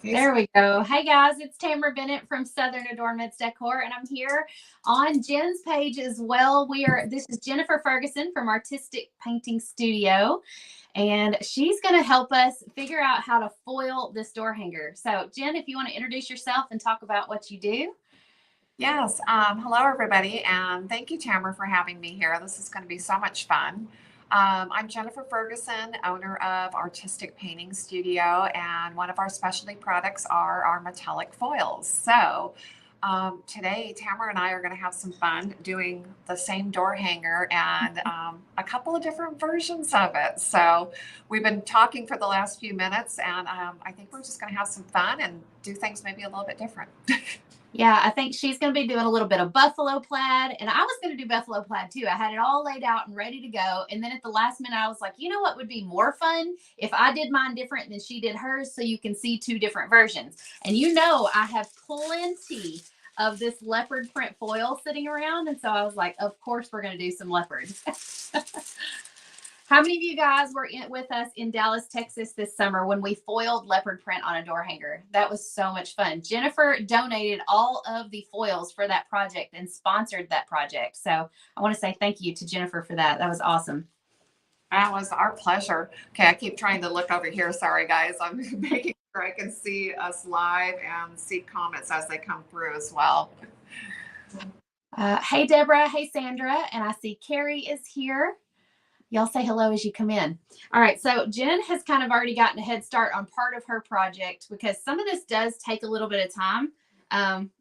There we go. Hey guys, it's Tamara Bennett from Southern Adornments Decor, and I'm here on Jen's page as well. This is Jennifer Ferguson from Artistic Painting Studio, and she's going to help us figure out how to foil this door hanger. So, Jen, if you want to introduce yourself and talk about what you do. Yes. Hello, everybody, and thank you, Tamara, for having me here. This is going to be so much fun. I'm Jennifer Ferguson, owner of Artistic Painting Studio, and one of our specialty products are our metallic foils. So today, Tamara and I are going to have some fun doing the same door hanger and a couple of different versions of it. So we've been talking for the last few minutes, and I think we're just going to have some fun and do things maybe a little bit different. Yeah, I think she's going to be doing a little bit of buffalo plaid, and I was going to do buffalo plaid too. I had it all laid out and ready to go, and then at the last minute I was like, you know what would be more fun if I did mine different than she did hers, so you can see two different versions. And you know I have plenty of this leopard print foil sitting around, and so I was like, of course we're going to do some leopards. How many of you guys were with us in Dallas, Texas this summer when we foiled leopard print on a door hanger? That was so much fun. Jennifer donated all of the foils for that project and sponsored that project. So I want to say thank you to Jennifer for that. That was awesome. That was our pleasure. Okay, I keep trying to look over here. Sorry, guys. I'm making sure I can see us live and see comments as they come through as well. Hey, Deborah. Hey, Sandra. And I see Carrie is here. Y'all say hello as you come in. All right, so Jen has kind of already gotten a head start on part of her project because some of this does take a little bit of time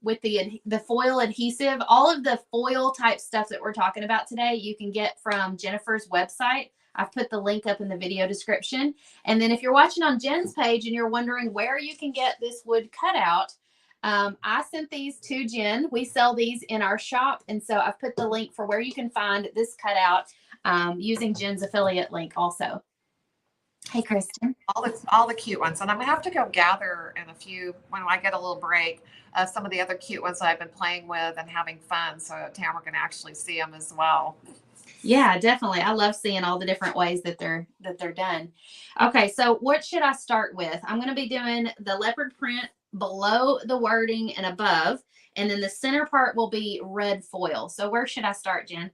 with the foil adhesive. All of the foil type stuff that we're talking about today, you can get from Jennifer's website. I've put the link up in the video description. And then if you're watching on Jen's page and you're wondering where you can get this wood cutout, I sent these to Jen. We sell these in our shop. And so I've put the link for where you can find this cutout using Jen's affiliate link also. Hey, Kristen. All the cute ones. And I'm going to have to go gather in a few, when I get a little break, some of the other cute ones that I've been playing with and having fun. So Tamara can actually see them as well. Yeah, definitely. I love seeing all the different ways that they're done. Okay, so what should I start with? I'm going to be doing the leopard print below the wording and above, and then the center part will be red foil. So where should I start, Jen?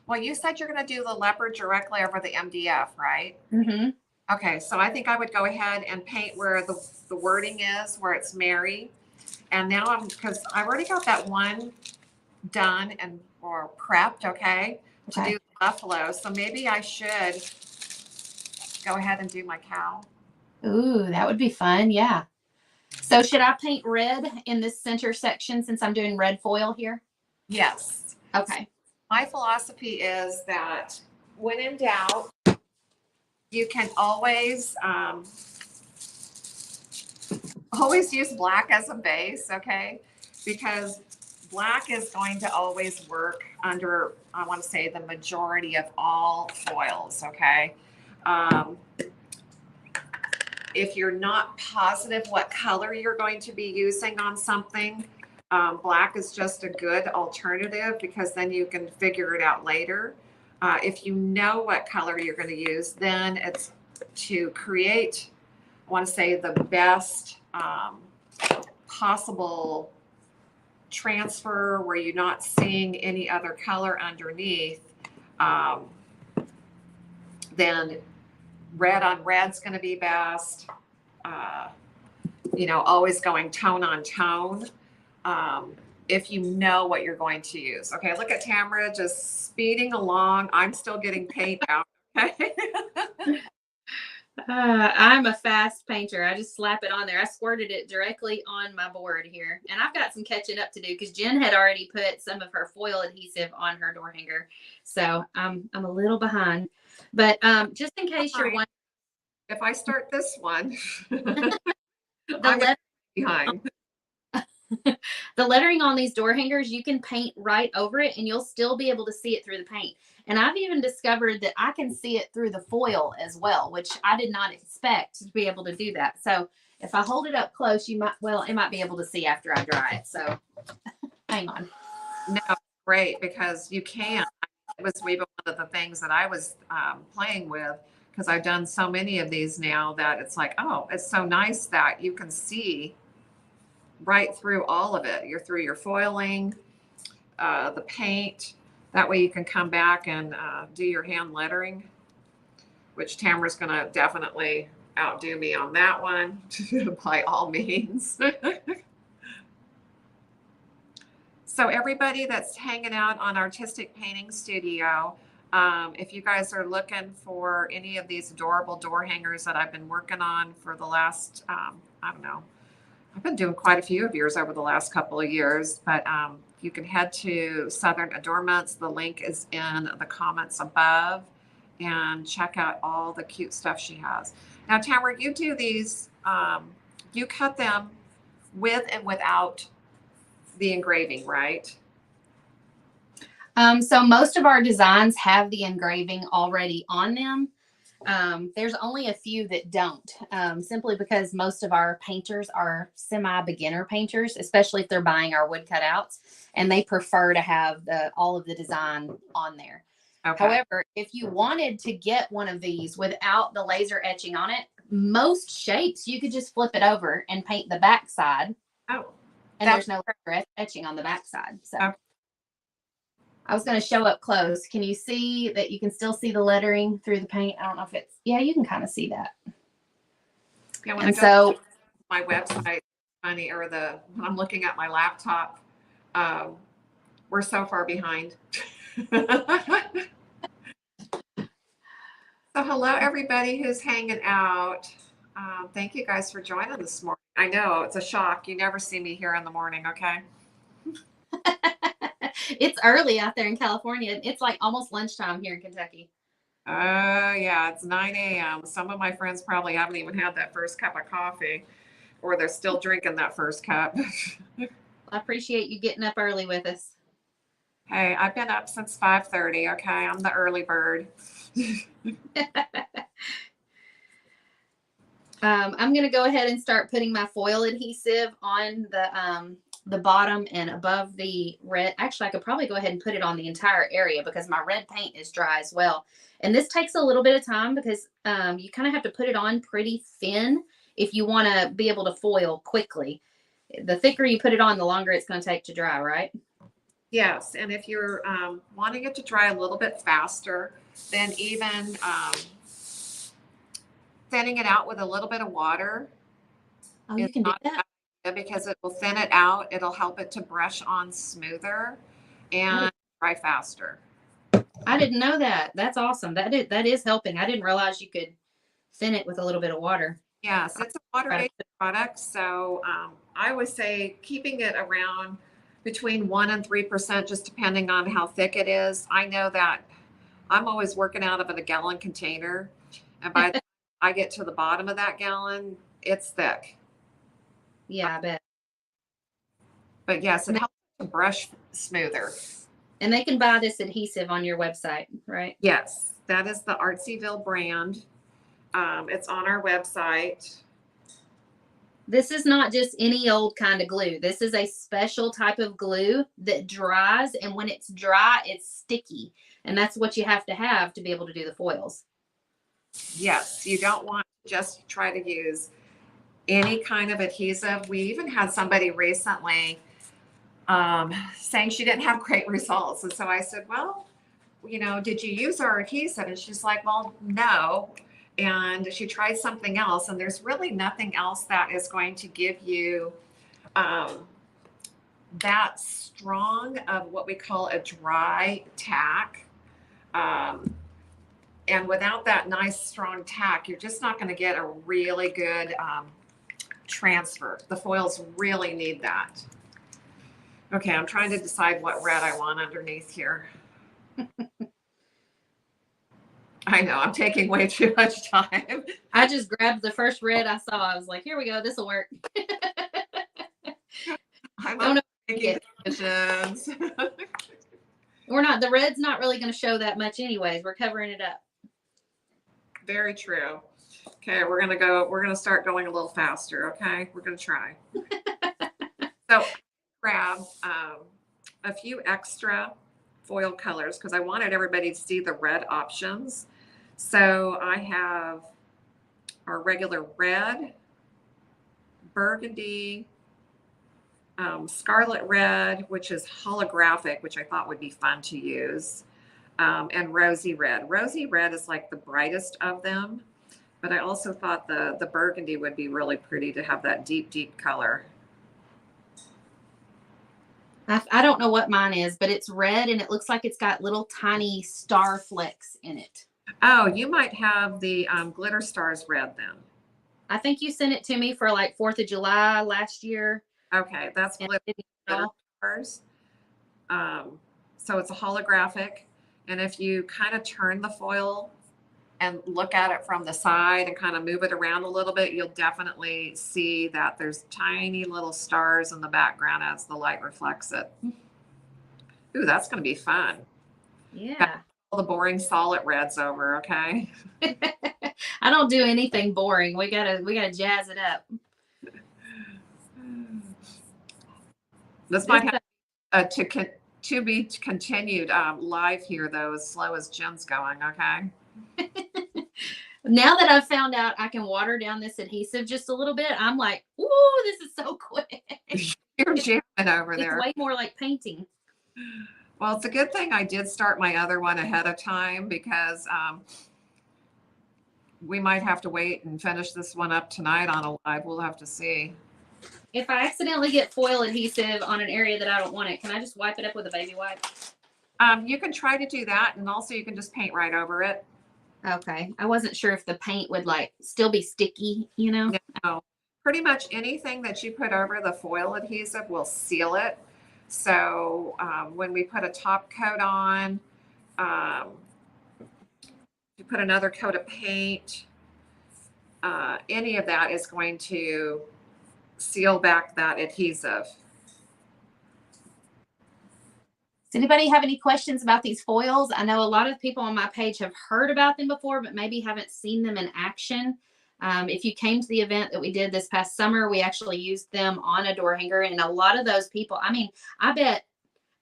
Well, you said you're going to do the leopard directly over the MDF, right? Mm-hmm. Okay, so I think I would go ahead and paint where the wording is, where it's Mary. And now because I've already got that one done or prepped, okay, to do the buffalo. So maybe I should go ahead and do my cow. Ooh, that would be fun. Yeah. So should I paint red in this center section since I'm doing red foil here? Yes. Okay. My philosophy is that when in doubt, you can always use black as a base, okay? Because black is going to always work under, I want to say, the majority of all foils, okay? If you're not positive what color you're going to be using on something, black is just a good alternative because then you can figure it out later. If you know what color you're going to use, then it's to create, I want to say, the best possible transfer where you're not seeing any other color underneath. Then red on red's going to be best. Always going tone on tone. If you know what you're going to use. Okay, look at Tamara just speeding along. I'm still getting paint out. Okay. I'm a fast painter. I just slap it on there. I squirted it directly on my board here. And I've got some catching up to do because Jen had already put some of her foil adhesive on her door hanger. So I'm a little behind. But just in case you're wondering. If I start this one, I'm behind. The lettering on these door hangers, you can paint right over it and you'll still be able to see it through the paint. And I've even discovered that I can see it through the foil as well, which I did not expect to be able to do that. So if I hold it up close, it might be able to see after I dry it. So hang on. No, great, because you can. It was even one of the things that I was playing with, because I've done so many of these now that it's like, oh, it's so nice that you can see right through all of it. You're through your foiling, the paint. That way you can come back and do your hand lettering, which Tamara's going to definitely outdo me on that one by all means. So everybody that's hanging out on Artistic Painting Studio, if you guys are looking for any of these adorable door hangers that I've been working on for the last, I don't know, I've been doing quite a few of yours over the last couple of years, but you can head to Southern Adornments. The link is in the comments above, and check out all the cute stuff she has. Now, Tamara, you do these, you cut them with and without the engraving, right? So most of our designs have the engraving already on them. There's only a few that don't, simply because most of our painters are semi-beginner painters, especially if they're buying our wood cutouts, and they prefer to have all of the design on there. Okay. However, if you wanted to get one of these without the laser etching on it, most shapes you could just flip it over and paint the back side. Oh. And there's no etching on the back side. So okay. I was going to show up close. Can you see that you can still see the lettering through the paint? I don't know if it's, yeah, you can kind of see that. Yeah, when I go to my website, funny, or when I'm looking at my laptop, we're so far behind. So hello, everybody who's hanging out. Thank you guys for joining this morning. I know it's a shock. You never see me here in the morning, okay? It's early out there in California. It's like almost lunchtime here in Kentucky. Yeah, it's 9 a.m. Some of my friends probably haven't even had that first cup of coffee, or they're still drinking that first cup. I appreciate you getting up early with us. Hey, I've been up since 5:30, okay? I'm the early bird. I'm going to go ahead and start putting my foil adhesive on the bottom and above the red. Actually, I could probably go ahead and put it on the entire area because my red paint is dry as well. And this takes a little bit of time because you kind of have to put it on pretty thin if you want to be able to foil quickly. The thicker you put it on, the longer it's going to take to dry, right? Yes. And if you're wanting it to dry a little bit faster, then even thinning it out with a little bit of water. Oh, you can do that? Because it will thin it out. It'll help it to brush on smoother and dry faster. I didn't know that. That's awesome. That is helping. I didn't realize you could thin it with a little bit of water. Yes, it's a water-based product. So I would say keeping it around between 1% and 3%, just depending on how thick it is. I know that I'm always working out of a gallon container. And by the time I get to the bottom of that gallon, it's thick. Yeah, I bet. But yes, it helps to brush smoother. And they can buy this adhesive on your website, right? Yes, that is the Artsyville brand. It's on our website. This is not just any old kind of glue. This is a special type of glue that dries, and when it's dry, it's sticky. And that's what you have to be able to do the foils. Yes, you don't want to just try to use any kind of adhesive. We even had somebody recently saying she didn't have great results. And so I said, well, did you use our adhesive? And she's like, well, no. And she tried something else. And there's really nothing else that is going to give you that strong of what we call a dry tack. And without that nice strong tack, you're just not going to get a really good transfer. The foils really need that. Okay, I'm trying to decide what red I want underneath here. I know, I'm taking way too much time. I just grabbed the first red I saw. I was like, here we go, this will work. I'm making decisions. The red's not really going to show that much anyways. We're covering it up. Very true. Okay, we're going to start going a little faster, okay? We're going to try. So grab a few extra foil colors because I wanted everybody to see the red options. So I have our regular red, burgundy, scarlet red, which is holographic, which I thought would be fun to use, and rosy red. Rosy red is like the brightest of them, but I also thought the burgundy would be really pretty to have that deep, deep color. I don't know what mine is, but it's red and it looks like it's got little tiny star flecks in it. Oh, you might have the glitter stars red then. I think you sent it to me for like 4th of July last year. Okay, that's glitter stars. So it's a holographic. And if you kind of turn the foil and look at it from the side and kind of move it around a little bit, you'll definitely see that there's tiny little stars in the background as the light reflects it. Ooh, that's going to be fun. Yeah. Got all the boring solid reds over, okay? I don't do anything boring. We gotta jazz it up. This might have to be continued live here, though, as slow as Jen's going, okay? Now that I've found out I can water down this adhesive just a little bit, I'm like, ooh, this is so quick. You're jamming over there. It's way more like painting. Well, it's a good thing I did start my other one ahead of time, because we might have to wait and finish this one up tonight on a live. We'll have to see. If I accidentally get foil adhesive on an area that I don't want it, can I just wipe it up with a baby wipe? You can try to do that, and also you can just paint right over it. Okay. I wasn't sure if the paint would like still be sticky, you know? No. Pretty much anything that you put over the foil adhesive will seal it. So when we put a top coat on, you put another coat of paint, any of that is going to seal back that adhesive. Does anybody have any questions about these foils? I know a lot of people on my page have heard about them before, but maybe haven't seen them in action. If you came to the event that we did this past summer, we actually used them on a door hanger, and a lot of those people, I mean, I bet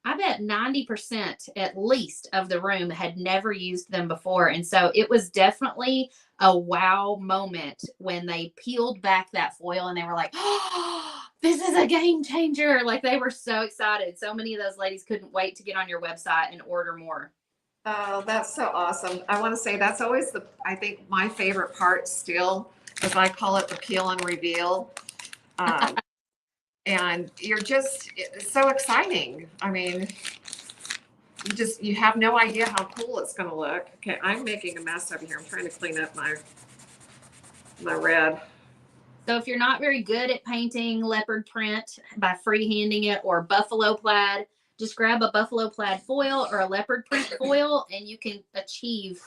90% at least of the room had never used them before. And so it was definitely a wow moment when they peeled back that foil and they were like, oh, this is a game changer. Like, they were so excited. So many of those ladies couldn't wait to get on your website and order more. Oh, that's so awesome. I want to say that's always I think my favorite part still, as I call it, the peel and reveal. And it's so exciting. I mean, you have no idea how cool it's going to look. Okay, I'm making a mess over here. I'm trying to clean up my red. So if you're not very good at painting leopard print by freehanding it or buffalo plaid, just grab a buffalo plaid foil or a leopard print foil, and you can achieve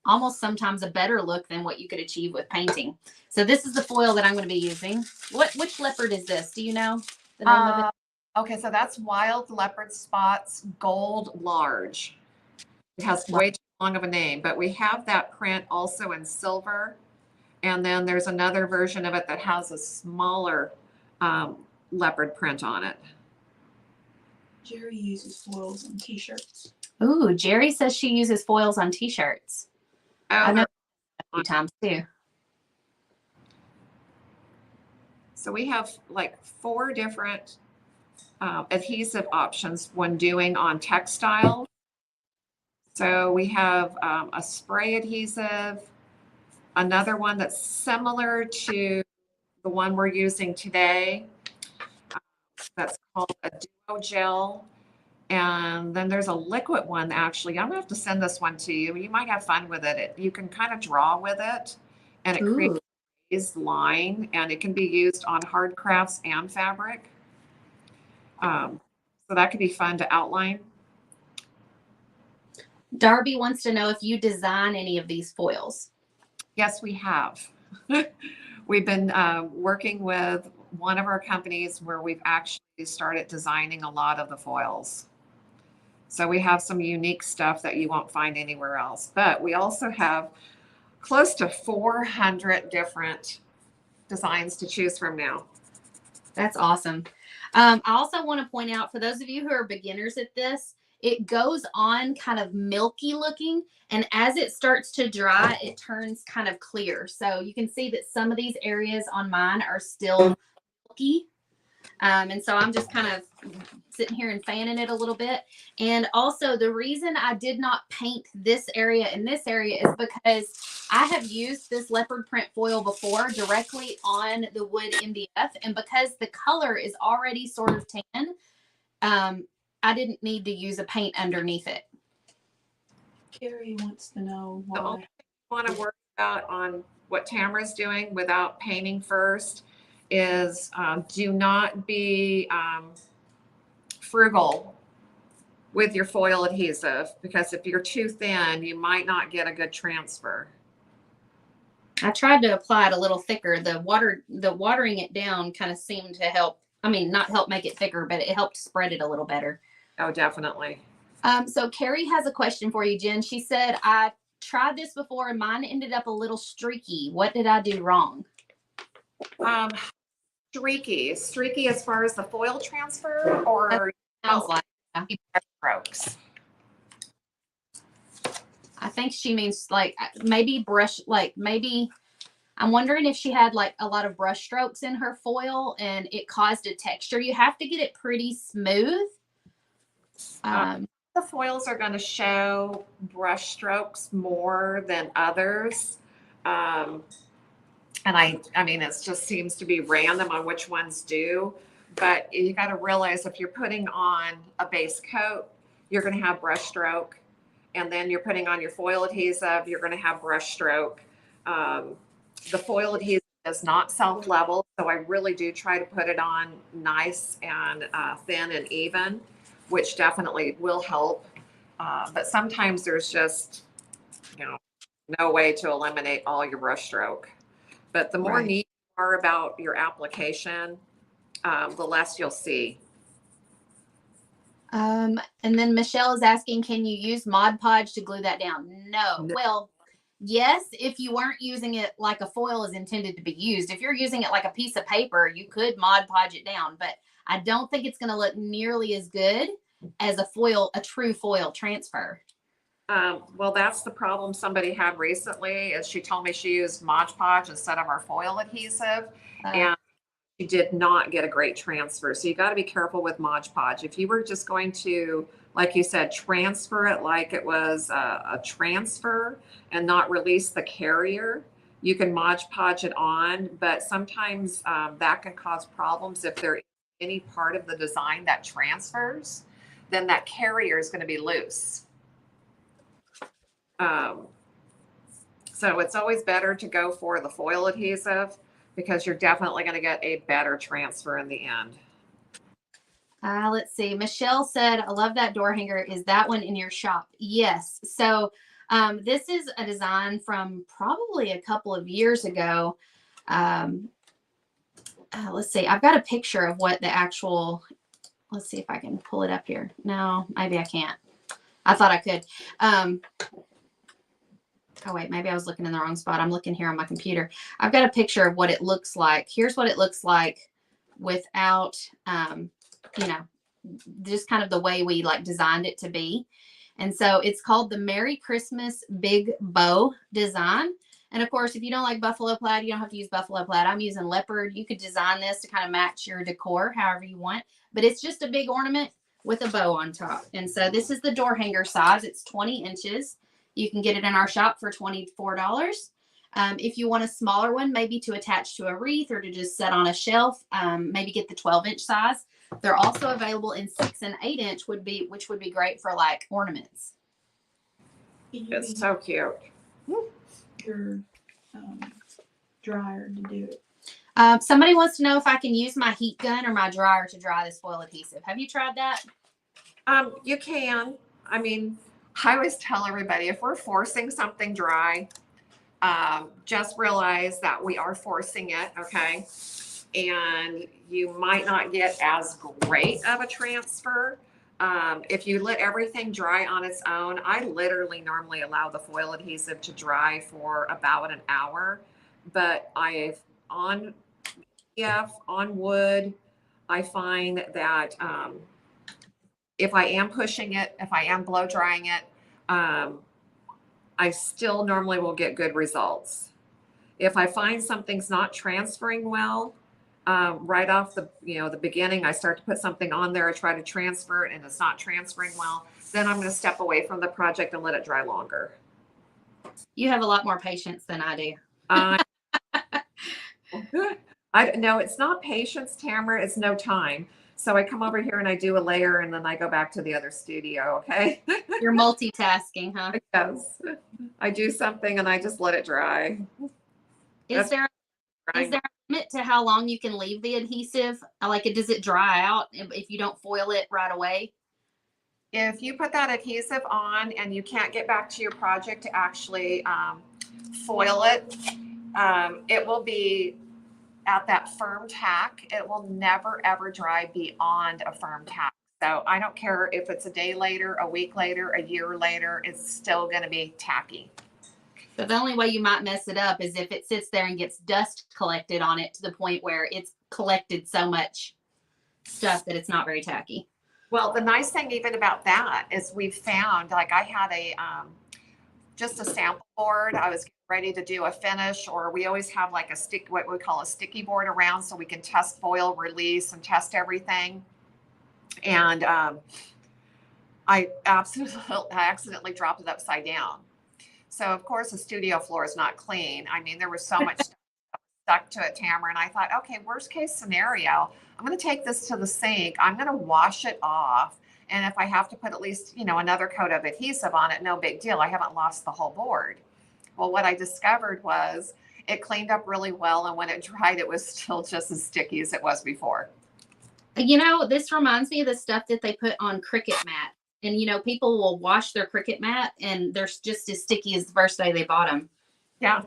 almost sometimes a better look than what you could achieve with painting. So this is the foil that I'm going to be using. Which leopard is this? Do you know the name of it? Okay, so that's Wild Leopard Spots Gold Large. It has way too long of a name, but we have that print also in silver. And then there's another version of it that has a smaller leopard print on it. Jerry uses foils on t-shirts. Ooh, Jerry says she uses foils on t-shirts. Oh, I know a few times too. So we have like 4 different adhesive options when doing on textile. So we have a spray adhesive, another one that's similar to the one we're using today. That's called a duo gel. And then there's a liquid one, actually. I'm going to have to send this one to you. You might have fun with it. You can kind of draw with it, and it creates a raised line, and it can be used on hard crafts and fabric. So that could be fun to outline. Darby wants to know if you design any of these foils. Yes, we have. We've been working with one of our companies where we've actually started designing a lot of the foils. So we have some unique stuff that you won't find anywhere else. But we also have close to 400 different designs to choose from now. That's awesome. I also want to point out, for those of you who are beginners at this, it goes on kind of milky looking. And as it starts to dry, it turns kind of clear. So you can see that some of these areas on mine are still milky. And so I'm just kind of sitting here and fanning it a little bit. And also the reason I did not paint this area and this area is because I have used this leopard print foil before directly on the wood MDF. And because the color is already sort of tan, I didn't need to use a paint underneath it. Carrie wants to know The only why. thing you want to worry about on what Tamara's doing without painting first is do not be frugal with your foil adhesive, because if you're too thin, you might not get a good transfer. I tried to apply it a little thicker. The watering it down kind of seemed to help. I mean, not help make it thicker, but it helped spread it a little better. Oh, definitely. So Carrie has a question for you, Jen. She said, I tried this before and mine ended up a little streaky. What did I do wrong? Streaky as far as the foil transfer, or Sounds like strokes? I think she means like maybe brush, like maybe I'm wondering if she had like a lot of brush strokes in her foil and it caused a texture. You have to get it pretty smooth. The foils are going to show brush strokes more than others. And I mean, it just seems to be random on which ones do. But you got to realize if you're putting on a base coat, you're going to have brush stroke. And then you're putting on your foil adhesive, you're going to have brush stroke. The foil adhesive does not self-level, so I really do try to put it on nice and thin and even, which definitely will help. But sometimes there's just, no way to eliminate all your brush stroke. But the more neat you are about your application, the less you'll see. And then Michelle is asking, can you use Mod Podge to glue that down? No. Well, yes, if you weren't using it like a foil is intended to be used. If you're using it like a piece of paper, you could Mod Podge it down, but I don't think it's going to look nearly as good as a true foil transfer. Well, that's the problem somebody had recently, is she told me she used Mod Podge instead of our foil adhesive, and she did not get a great transfer. So you got to be careful with Mod Podge. If you were just going to, like you said, transfer it like it was a transfer and not release the carrier, you can Mod Podge it on, but sometimes that can cause problems if there is any part of the design that transfers, then that carrier is going to be loose. So it's always better to go for the foil adhesive, because you're definitely going to get a better transfer in the end. Let's see. Michelle said, I love that door hanger. Is that one in your shop? Yes. So this is a design from probably a couple of years ago. Let's see. I've got a picture of what the actual, let's see if I can pull it up here. No, maybe I can't. I thought I could. Oh, wait, maybe I was looking in the wrong spot. I'm looking here on my computer. I've got a picture of what it looks like. Here's what it looks like without, just kind of the way we like designed it to be. And so it's called the Merry Christmas Big Bow design. And of course, if you don't like buffalo plaid, you don't have to use buffalo plaid. I'm using leopard. You could design this to kind of match your decor however you want, but it's just a big ornament with a bow on top. And so this is the door hanger size. It's 20 inches. You can get it in our shop for $24. If you want a smaller one, maybe to attach to a wreath or to just set on a shelf, maybe get the 12-inch size. They're also available in 6 and 8 inch, which would be great for like ornaments. It's so cute. Your dryer to do it. Somebody wants to know if I can use my heat gun or my dryer to dry this foil adhesive. Have you tried that? You can. I mean, I always tell everybody, if we're forcing something dry, just realize that we are forcing it, okay? And you might not get as great of a transfer. If you let everything dry on its own, I literally normally allow the foil adhesive to dry for about an hour, but on wood, I find that if I am pushing it, if I am blow drying it, I still normally will get good results. If I find something's not transferring well, right off the beginning, I start to put something on there, I try to transfer it and it's not transferring well, then I'm going to step away from the project and let it dry longer. You have a lot more patience than I do. No, it's not patience, Tamara. It's no time. So I come over here and I do a layer and then I go back to the other studio. Okay. You're multitasking, huh? Yes. I do something and I just let it dry. Is there a limit to how long you can leave the adhesive? Like, does it dry out if you don't foil it right away? If you put that adhesive on and you can't get back to your project to actually foil it, it will be at that firm tack. It will never, ever dry beyond a firm tack. So I don't care if it's a day later, a week later, a year later, it's still going to be tacky. So the only way you might mess it up is if it sits there and gets dust collected on it to the point where it's collected so much stuff that it's not very tacky. Well, the nice thing even about that is we've found, like I had just a sample board. I was ready to do a finish, or we always have like what we call a sticky board around so we can test foil release and test everything. And I accidentally dropped it upside down. So of course the studio floor is not clean. I mean, there was so much stuff stuck to it, Tamara, and I thought, okay, worst case scenario, I'm going to take this to the sink. I'm going to wash it off. And if I have to put at least, another coat of adhesive on it, no big deal. I haven't lost the whole board. Well, what I discovered was it cleaned up really well. And when it dried, it was still just as sticky as it was before. This reminds me of the stuff that they put on Cricut mat. And, people will wash their Cricut mat and they're just as sticky as the first day they bought them. Yeah.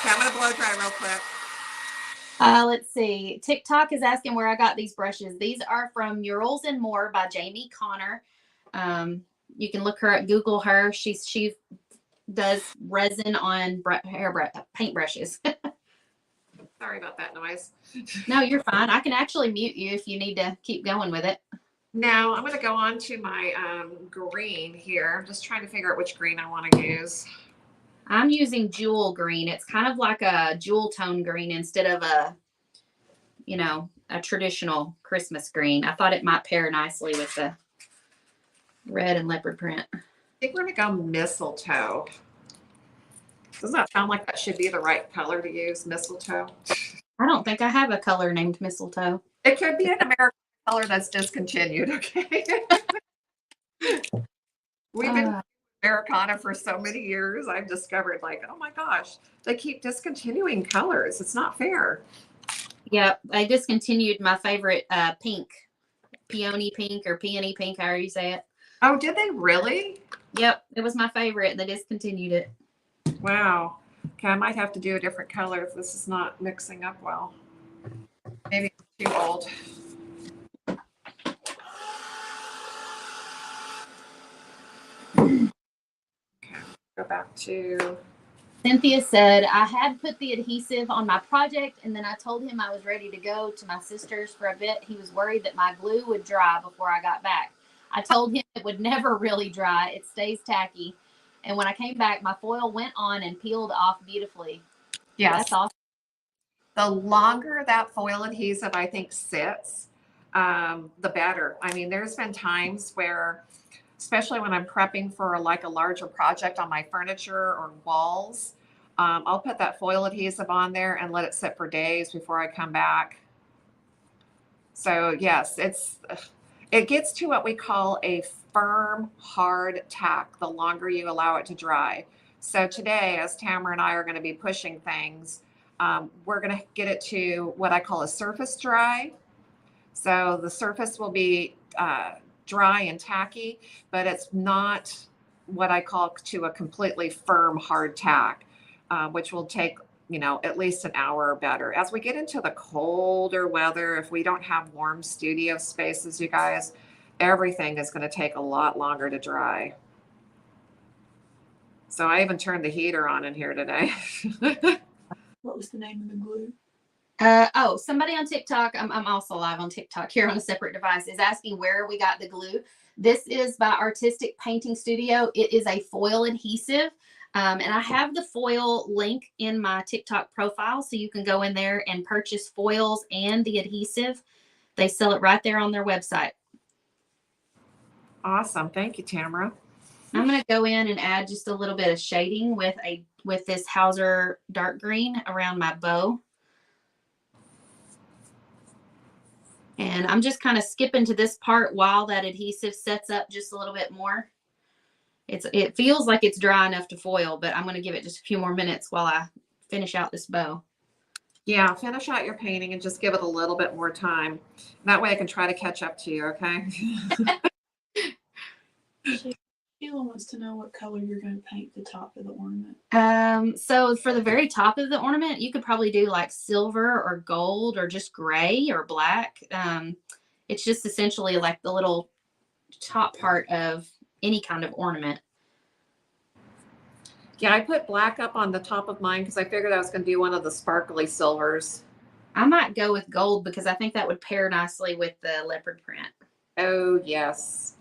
I'm going to blow dry real quick. Let's see. TikTok is asking where I got these brushes. These are from Murals and More by Jamie Connor. You can look her up, Google her. She does resin on paint brushes. Sorry about that noise. No, you're fine. I can actually mute you if you need to keep going with it. Now I'm going to go on to my green here. I'm just trying to figure out which green I want to use. I'm using jewel green. It's kind of like a jewel tone green instead of a traditional Christmas green. I thought it might pair nicely with the red and leopard print. I think we're going to go mistletoe. Doesn't that sound like that should be the right color to use, mistletoe? I don't think I have a color named mistletoe. It could be an American color that's discontinued, okay? We've been Americana for so many years. I've discovered, oh my gosh, they keep discontinuing colors. It's not fair. Yeah, I discontinued my favorite pink, peony pink or peony pink, however you say it. Oh, did they really? Yep, it was my favorite. They discontinued it. Wow. Okay, I might have to do a different color if this is not mixing up well. Maybe it's too old. Go back to Cynthia said, I had put the adhesive on my project and then I told him I was ready to go to my sister's for a bit. He was worried that my glue would dry before I got back. I told him it would never really dry. It stays tacky. And when I came back, my foil went on and peeled off beautifully. Yes. That's awesome. The longer that foil adhesive, I think, sits, the better. I mean, there's been times where, especially when I'm prepping for a larger project on my furniture or walls, I'll put that foil adhesive on there and let it sit for days before I come back. So yes, it gets to what we call a firm, hard tack the longer you allow it to dry. So today, as Tamara and I are going to be pushing things, we're going to get it to what I call a surface dry. So the surface will be dry and tacky, but it's not what I call to a completely firm, hard tack, which will take, at least an hour or better. As we get into the colder weather, if we don't have warm studio spaces, you guys, everything is going to take a lot longer to dry. So I even turned the heater on in here today. What was the name of the glue? Oh, somebody on TikTok, I'm also live on TikTok here on a separate device, is asking where we got the glue. This is by Artistic Painting Studio. It is a foil adhesive. And I have the foil link in my TikTok profile, so you can go in there and purchase foils and the adhesive. They sell it right there on their website. Awesome. Thank you, Tamara. I'm going to go in and add just a little bit of shading with this Hauser dark green around my bow. And I'm just kind of skipping to this part while that adhesive sets up just a little bit more. It feels like it's dry enough to foil, but I'm going to give it just a few more minutes while I finish out this bow. Yeah, finish out your painting and just give it a little bit more time. That way I can try to catch up to you, okay? Sheila wants to know what color you're going to paint the top of the ornament. So for the very top of the ornament, you could probably do like silver or gold or just gray or black. It's just essentially like the little top part of any kind of ornament. Yeah, I put black up on the top of mine because I figured I was going to do one of the sparkly silvers. I might go with gold because I think that would pair nicely with the leopard print. Oh, yes.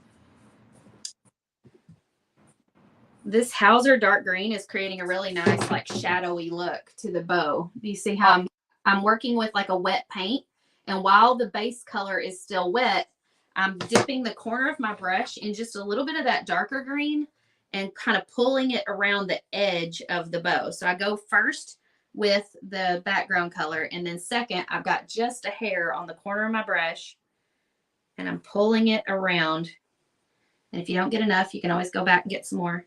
This Hauser dark green is creating a really nice, like shadowy look to the bow. Do you see how I'm working with like a wet paint? And while the base color is still wet, I'm dipping the corner of my brush in just a little bit of that darker green and kind of pulling it around the edge of the bow. So I go first with the background color, and then second, I've got just a hair on the corner of my brush, and I'm pulling it around. And if you don't get enough, you can always go back and get some more.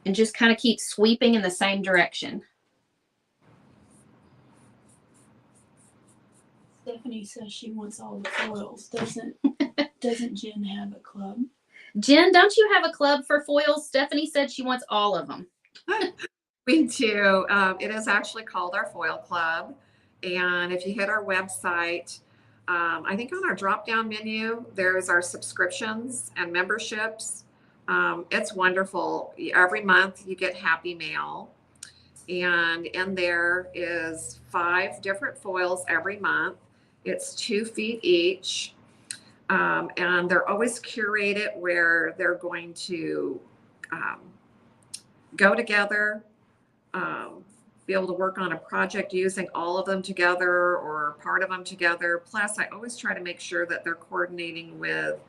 And just kind of keep sweeping in the same direction. Stephanie says she wants all the foils. Doesn't Jen have a club? Jen, don't you have a club for foils? Stephanie said she wants all of them. We do. It is actually called our Foil Club. And if you hit our website, I think on our drop-down menu, there's our subscriptions and memberships. It's wonderful. Every month you get Happy Mail. And in there is 5 different foils every month. It's 2 feet each. And they're always curated where they're going to go together, be able to work on a project using all of them together or part of them together. Plus, I always try to make sure that they're coordinating with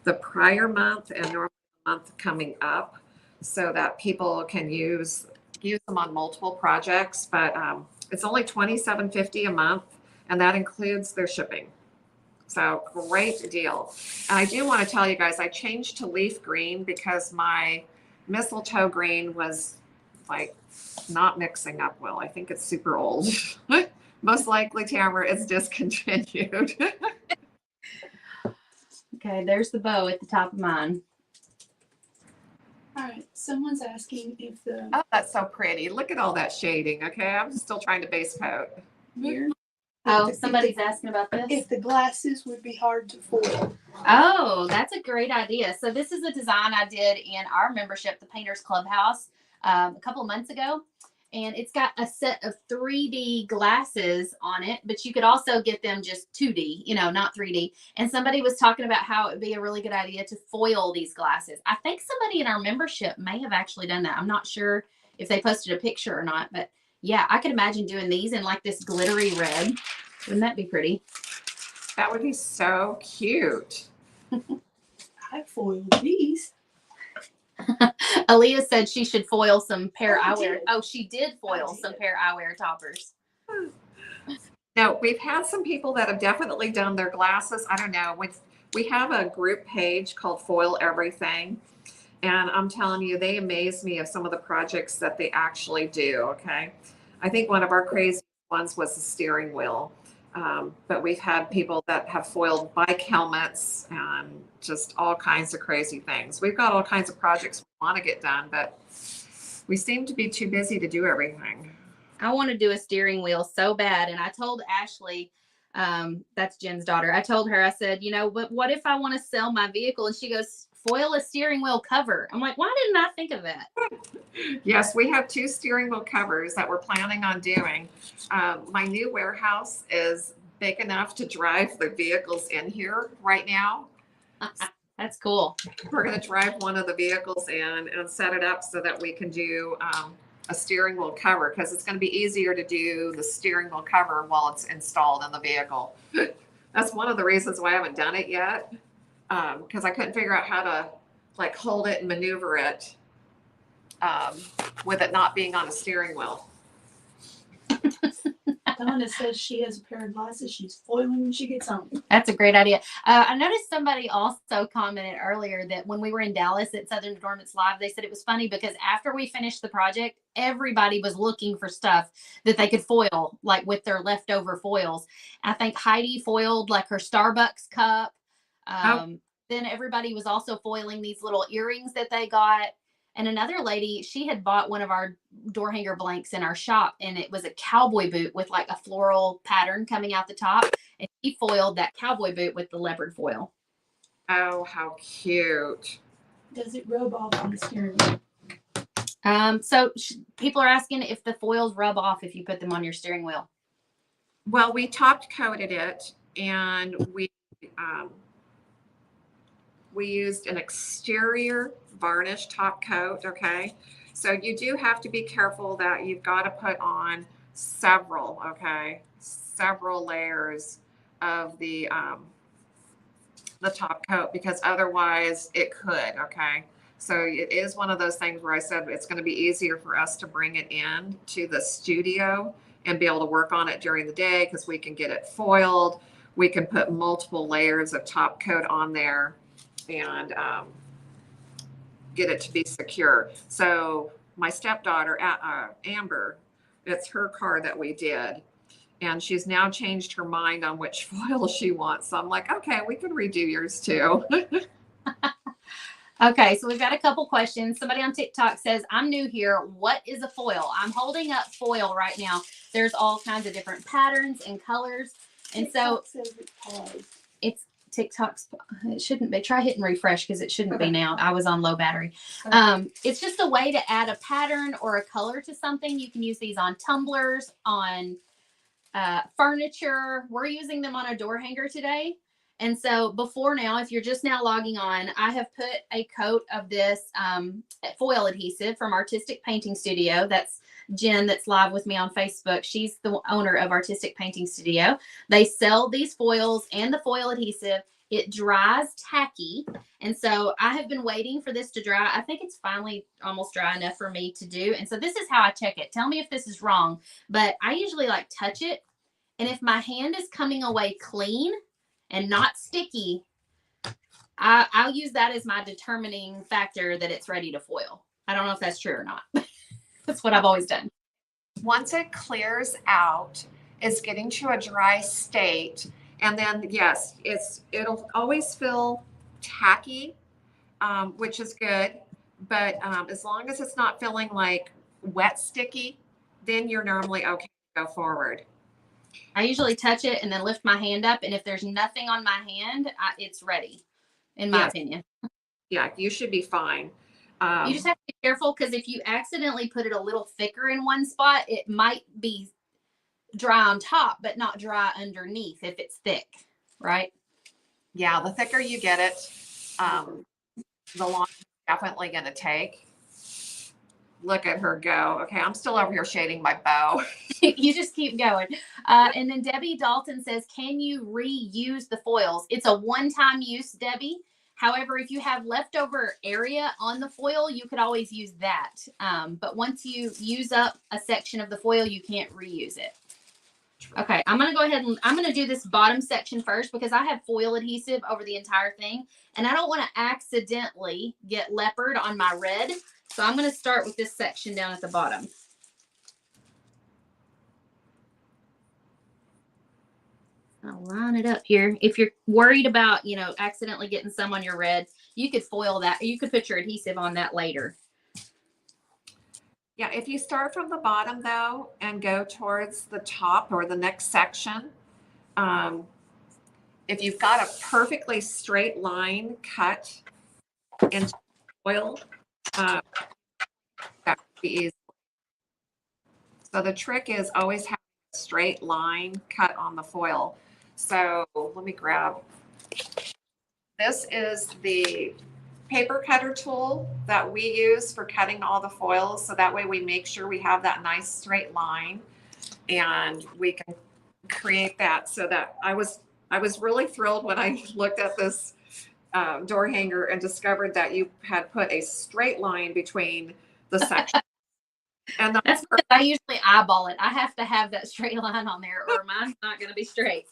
the prior month and normally the month coming up so that people can use them on multiple projects. But it's only $27.50 a month, and that includes their shipping. So great deal. And I do want to tell you guys, I changed to leaf green because my mistletoe green was like not mixing up well. I think it's super old. Most likely, Tamara, it's discontinued. Okay, there's the bow at the top of mine. All right. Someone's asking if the Oh, that's so pretty. Look at all that shading. Okay, I'm still trying to base coat. here. Oh, somebody's asking about this? If the glasses would be hard to foil. Oh, that's a great idea. So this is a design I did in our membership, the Painters Clubhouse, a couple of months ago. And it's got a set of 3D glasses on it, but you could also get them just 2D, not 3D. And somebody was talking about how it would be a really good idea to foil these glasses. I think somebody in our membership may have actually done that. I'm not sure if they posted a picture or not, but yeah, I could imagine doing these in like this glittery red. Wouldn't that be pretty? That would be so cute. I foiled these. Aaliyah said she should foil some pear Oh, I eyewear. did. Oh, she did foil some pear eyewear toppers. Now, we've had some people that have definitely done their glasses. I don't know. We have a group page called Foil Everything. And I'm telling you, they amaze me of some of the projects that they actually do. Okay. I think one of our crazy ones was the steering wheel. But we've had people that have foiled bike helmets and just all kinds of crazy things. We've got all kinds of projects we want to get done, but we seem to be too busy to do everything. I want to do a steering wheel so bad. And I told Ashley, that's Jen's daughter. I told her, I said, but what if I want to sell my vehicle? And she goes, foil a steering wheel cover. I'm like, why didn't I think of that? Yes, we have 2 steering wheel covers that we're planning on doing. My new warehouse is big enough to drive the vehicles in here right now. That's cool. We're going to drive one of the vehicles in and set it up so that we can do a steering wheel cover, because it's going to be easier to do the steering wheel cover while it's installed in the vehicle. That's one of the reasons why I haven't done it yet, because I couldn't figure out how to like hold it and maneuver it with it not being on a steering wheel. Donna says she has a pair of glasses she's foiling when she gets home. That's a great idea. I noticed somebody also commented earlier that when we were in Dallas at Southern Dormants Live, they said it was funny because after we finished the project, everybody was looking for stuff that they could foil, like with their leftover foils. I think Heidi foiled like her Starbucks cup. Then everybody was also foiling these little earrings that they got. And another lady, she had bought one of our door hanger blanks in our shop, and it was a cowboy boot with like a floral pattern coming out the top. And she foiled that cowboy boot with the leopard foil. Oh, how cute. Does it rub off on the steering wheel? So people are asking if the foils rub off if you put them on your steering wheel. Well, we top coated it, and we used an exterior varnish top coat. Okay, so you do have to be careful that you've got to put on several layers of the top coat, because otherwise it could. Okay, so it is one of those things where I said it's going to be easier for us to bring it in to the studio and be able to work on it during the day, because we can get it foiled. We can put multiple layers of top coat on there and get it to be secure. So my stepdaughter, Amber, it's her car that we did, and she's now changed her mind on which foil she wants. So I'm like, okay, we could redo yours too. Okay, so we've got a couple questions. Somebody on TikTok says, I'm new here. What is a foil? I'm holding up foil right now. There's all kinds of different patterns and colors. And TikTok so says it's paused. it's TikTok's, it shouldn't be. Try hitting refresh because it shouldn't be now. I was on low battery. It's just a way to add a pattern or a color to something. You can use these on tumblers, on furniture. We're using them on a door hanger today. And so before now, if you're just now logging on, I have put a coat of this foil adhesive from Artistic Painting Studio. That's Jen that's live with me on Facebook. She's the owner of Artistic Painting Studio. They sell these foils and the foil adhesive. It dries tacky. And so I have been waiting for this to dry. I think it's finally almost dry enough for me to do. And so this is how I check it. Tell me if this is wrong, but I usually like touch it. And if my hand is coming away clean and not sticky, I'll use that as my determining factor that it's ready to foil. I don't know if that's true or not. That's what I've always done. Once it clears out, it's getting to a dry state. And then, yes, it'll always feel tacky, which is good. But as long as it's not feeling like wet sticky, then you're normally okay to go forward. I usually touch it and then lift my hand up. And if there's nothing on my hand, it's ready, in my opinion. Yeah, you should be fine. You just have to be careful, because if you accidentally put it a little thicker in one spot, it might be dry on top, but not dry underneath if it's thick, right? Yeah, the thicker you get it, the longer it's definitely going to take. Look at her go. Okay, I'm still over here shading my bow. You just keep going. And then Debbie Dalton says, can you reuse the foils? It's a one-time use, Debbie. However, if you have leftover area on the foil, you could always use that. But once you use up a section of the foil, you can't reuse it. Okay, I'm going to go ahead and I'm going to do this bottom section first, because I have foil adhesive over the entire thing. And I don't want to accidentally get leopard on my red. So I'm going to start with this section down at the bottom. I'll line it up here. If you're worried about, accidentally getting some on your red, you could foil that. You could put your adhesive on that later. Yeah, if you start from the bottom, though, and go towards the top or the next section, if you've got a perfectly straight line cut into foil, that would be easy. So the trick is always having a straight line cut on the foil. So let me grab, this is the paper cutter tool that we use for cutting all the foils. So that way we make sure we have that nice straight line and we can create that. So that I was really thrilled when I looked at this door hanger and discovered that you had put a straight line between the sections. And that's because I usually eyeball it. I have to have that straight line on there or mine's not going to be straight.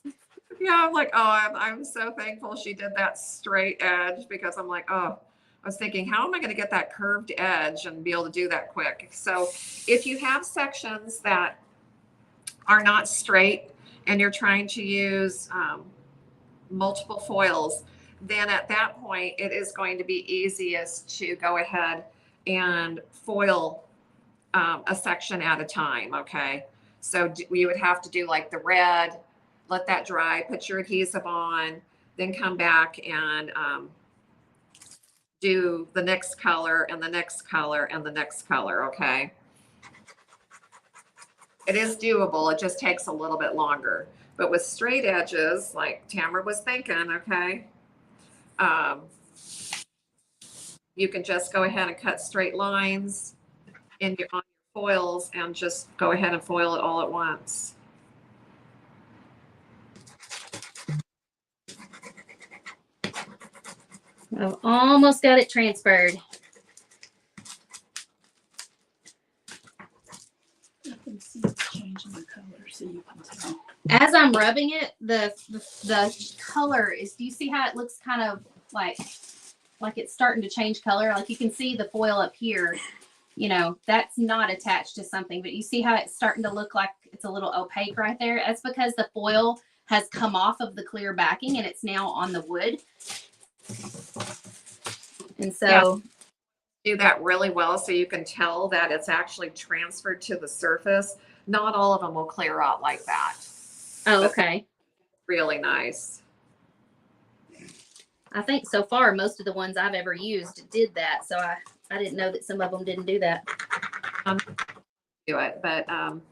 Yeah, I'm like, oh, I'm so thankful she did that straight edge, because I'm like, oh, I was thinking, how am I going to get that curved edge and be able to do that quick? So if you have sections that are not straight and you're trying to use multiple foils, then at that point, it is going to be easiest to go ahead and foil a section at a time, okay? So you would have to do like the red, let that dry, put your adhesive on, then come back and do the next color and the next color and the next color, okay? It is doable, it just takes a little bit longer. But with straight edges, like Tamara was thinking, okay, you can just go ahead and cut straight lines on your foils and just go ahead and foil it all at once. I've almost got it transferred. I can see it's changing the color, so you can tell. As I'm rubbing it, the color is, do you see how it looks kind of like it's starting to change color? Like you can see the foil up here, you know, that's not attached to something, but you see how it's starting to look like it's a little opaque right there? That's because the foil has come off of the clear backing and it's now on the wood. And so do that really well so you can tell that it's actually transferred to the surface. Not all of them will clear out like that. Oh, okay. Really nice. I think so far most of the ones I've ever used did that, so I didn't know that some of them didn't do that. Do it, but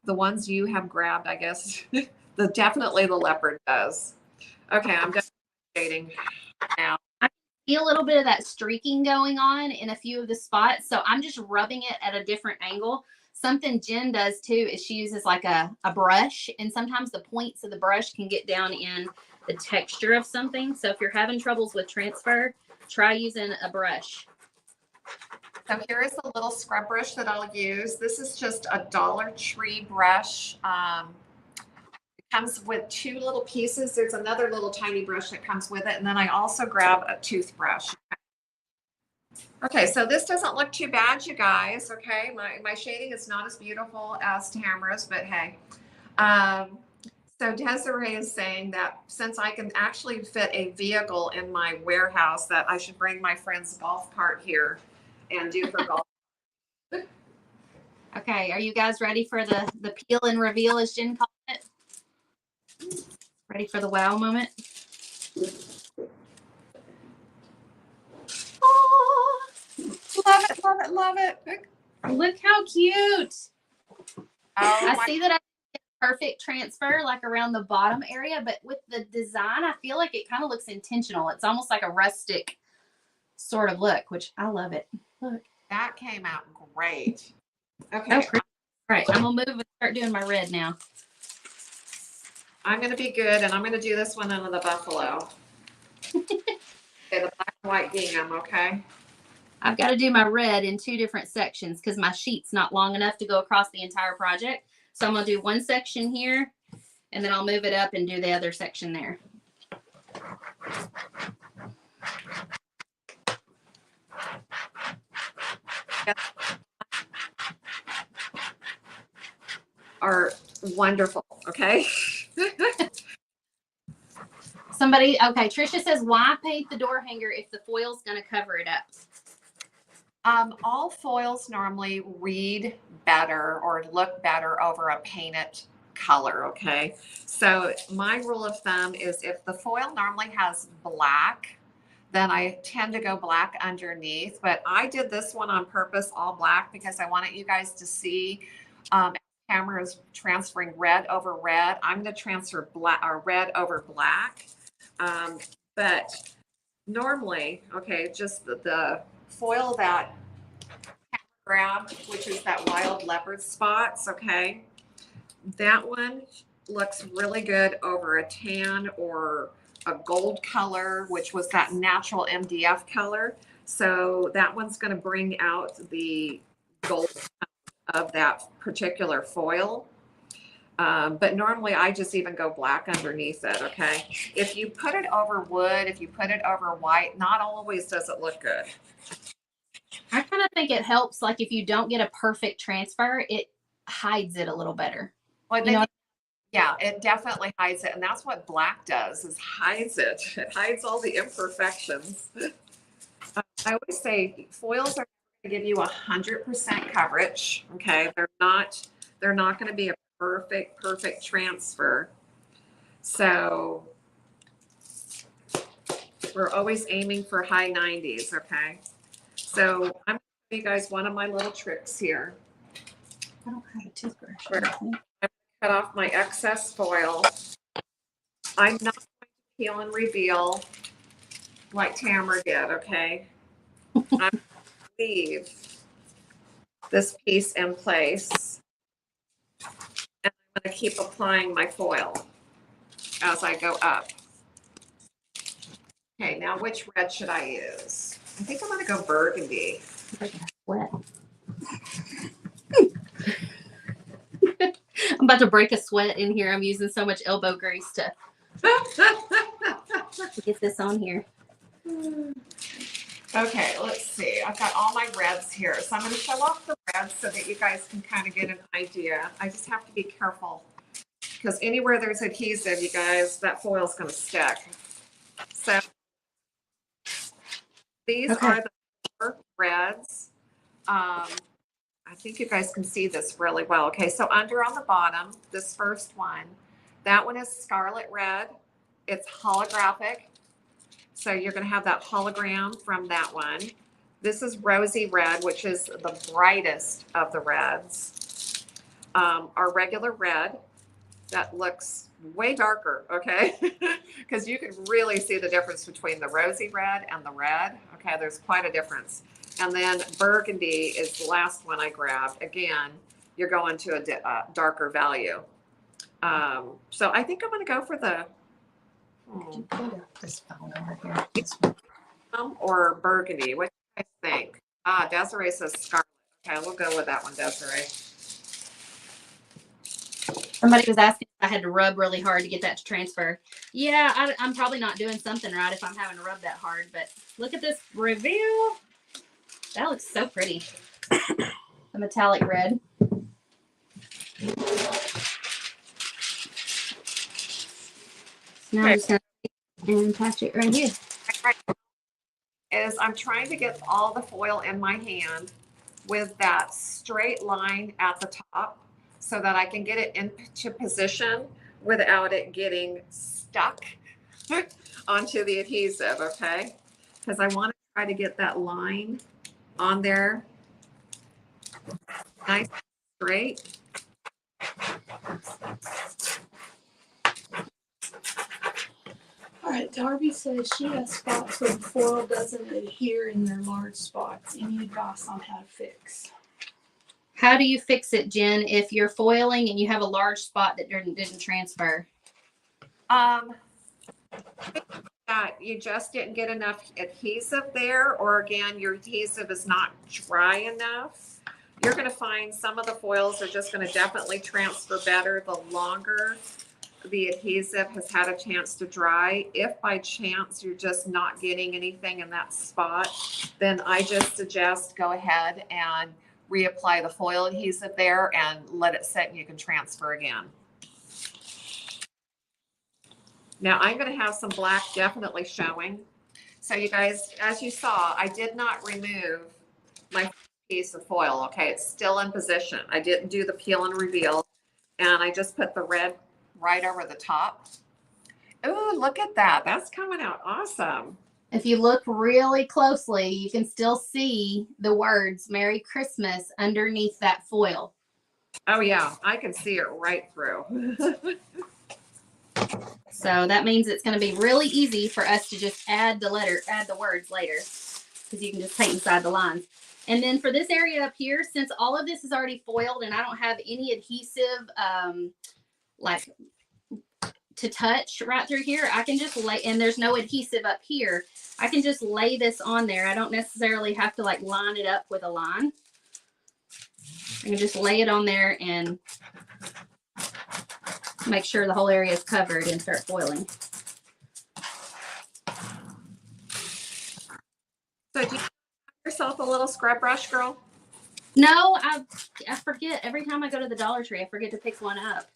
the ones you have grabbed, I guess, definitely the leopard does. Okay, I'm done shading now. I see a little bit of that streaking going on in a few of the spots, so I'm just rubbing it at a different angle. Something Jen does too is she uses like a brush, and sometimes the points of the brush can get down in the texture of something. So if you're having troubles with transfer, try using a brush. So here is a little scrub brush that I'll use. This is just a Dollar Tree brush. It comes with two little pieces. There's another little tiny brush that comes with it. And then I also grab a toothbrush. Okay, so this doesn't look too bad, you guys. Okay, my shading is not as beautiful as Tamara's, but hey. So Desiree is saying that since I can actually fit a vehicle in my warehouse, that I should bring my friend's golf cart here and do her golf. Okay, are you guys ready for the peel and reveal, as Jen called it? Ready for the wow moment? Oh, love it, love it, love it. Look how cute. Oh, I see that I get perfect transfer like around the bottom area, but with the design, I feel like it kind of looks intentional. It's almost like a rustic sort of look, which I love it. Look. That came out great. Okay. Oh, all right, I'm gonna move and start doing my red now. I'm gonna be good, and I'm gonna do this one under the buffalo. Okay, the black and white gingham, okay? I've got to do my red in two different sections because my sheet's not long enough to go across the entire project. So I'm gonna do one section here, and then I'll move it up and do the other section there. Are wonderful, okay? Somebody, okay, Trisha says, why paint the door hanger if the foil's going to cover it up? All foils normally read better or look better over a painted color, okay? So my rule of thumb is if the foil normally has black, then I tend to go black underneath. But I did this one on purpose, all black, because I wanted you guys to see camera is transferring red over red. I'm going to transfer black or red over black. But normally, okay, just the foil that grabbed, which is that wild leopard spots, okay, that one looks really good over a tan or a gold color, which was that natural MDF color. So that one's going to bring out the gold of that particular foil. But normally I just even go black underneath it, okay? If you put it over wood, if you put it over white, not always does it look good. I kind of think it helps, like if you don't get a perfect transfer, it hides it a little better. Well, then, yeah, it definitely hides it. And that's what black does, is hides it. It hides all the imperfections. I always say foils are going to give you 100% coverage, okay? They're not going to be a perfect transfer. So we're always aiming for high 90s, okay? So I'm going to show you guys one of my little tricks here. I don't have a toothbrush. I'm cut off my excess foil. I'm not going to peel and reveal like Tamara did, okay? I'm going to leave this piece in place. And I'm going to keep applying my foil as I go up. Okay, now which red should I use? I think I'm going to go burgundy. Wet. I'm about to break a sweat in here. I'm using so much elbow grease to get this on here. Okay, let's see. I've got all my reds here. So I'm going to show off the reds so that you guys can kind of get an idea. I just have to be careful because anywhere there's adhesive, you guys, that foil is going to stick. So these are the 4 reds. I think you guys can see this really well. Okay, so under on the bottom, this first one, that one is scarlet red. It's holographic. So you're going to have that hologram from that one. This is rosy red, which is the brightest of the reds. Our regular red, that looks way darker, okay? Because you can really see the difference between the rosy red and the red. Okay, there's quite a difference. And then burgundy is the last one I grabbed. Again, you're going to a darker value. So I think I'm going to go for the This phone over here. or burgundy. What do you guys think? Desiree says scarlet. Okay, we'll go with that one, Desiree. Somebody was asking if I had to rub really hard to get that to transfer. Yeah, I'm probably not doing something right if I'm having to rub that hard, but look at this reveal. That looks so pretty. The metallic red. So now I'm just going to attach it right here. Is I'm trying to get all the foil in my hand with that straight line at the top so that I can get it into position without it getting stuck onto the adhesive, okay? Because I want to try to get that line on there nice and straight. All right, Darby says she has spots where the foil doesn't adhere in their large spots. Any advice on how to fix? How do you fix it, Jen, if you're foiling and you have a large spot that didn't transfer? That you just didn't get enough adhesive there, or again, your adhesive is not dry enough. You're going to find some of the foils are just going to definitely transfer better the longer the adhesive has had a chance to dry. If by chance you're just not getting anything in that spot, then I just suggest go ahead and reapply the foil adhesive there and let it set and you can transfer again. Now I'm going to have some black definitely showing. So you guys, as you saw, I did not remove my piece of foil. Okay, it's still in position. I didn't do the peel and reveal, and I just put the red right over the top. Oh, look at that. That's coming out awesome. If you look really closely, you can still see the words Merry Christmas underneath that foil. Oh yeah, I can see it right through. So that means it's going to be really easy for us to just add the words later, because you can just paint inside the lines. And then for this area up here, since all of this is already foiled and I don't have any adhesive like to touch right through here, I can just lay, and there's no adhesive up here, I can just lay this on there. I don't necessarily have to like line it up with a line. I can just lay it on there and make sure the whole area is covered and start foiling. So do you have yourself a little scrub brush, girl? No, I forget. Every time I go to the Dollar Tree, I forget to pick one up.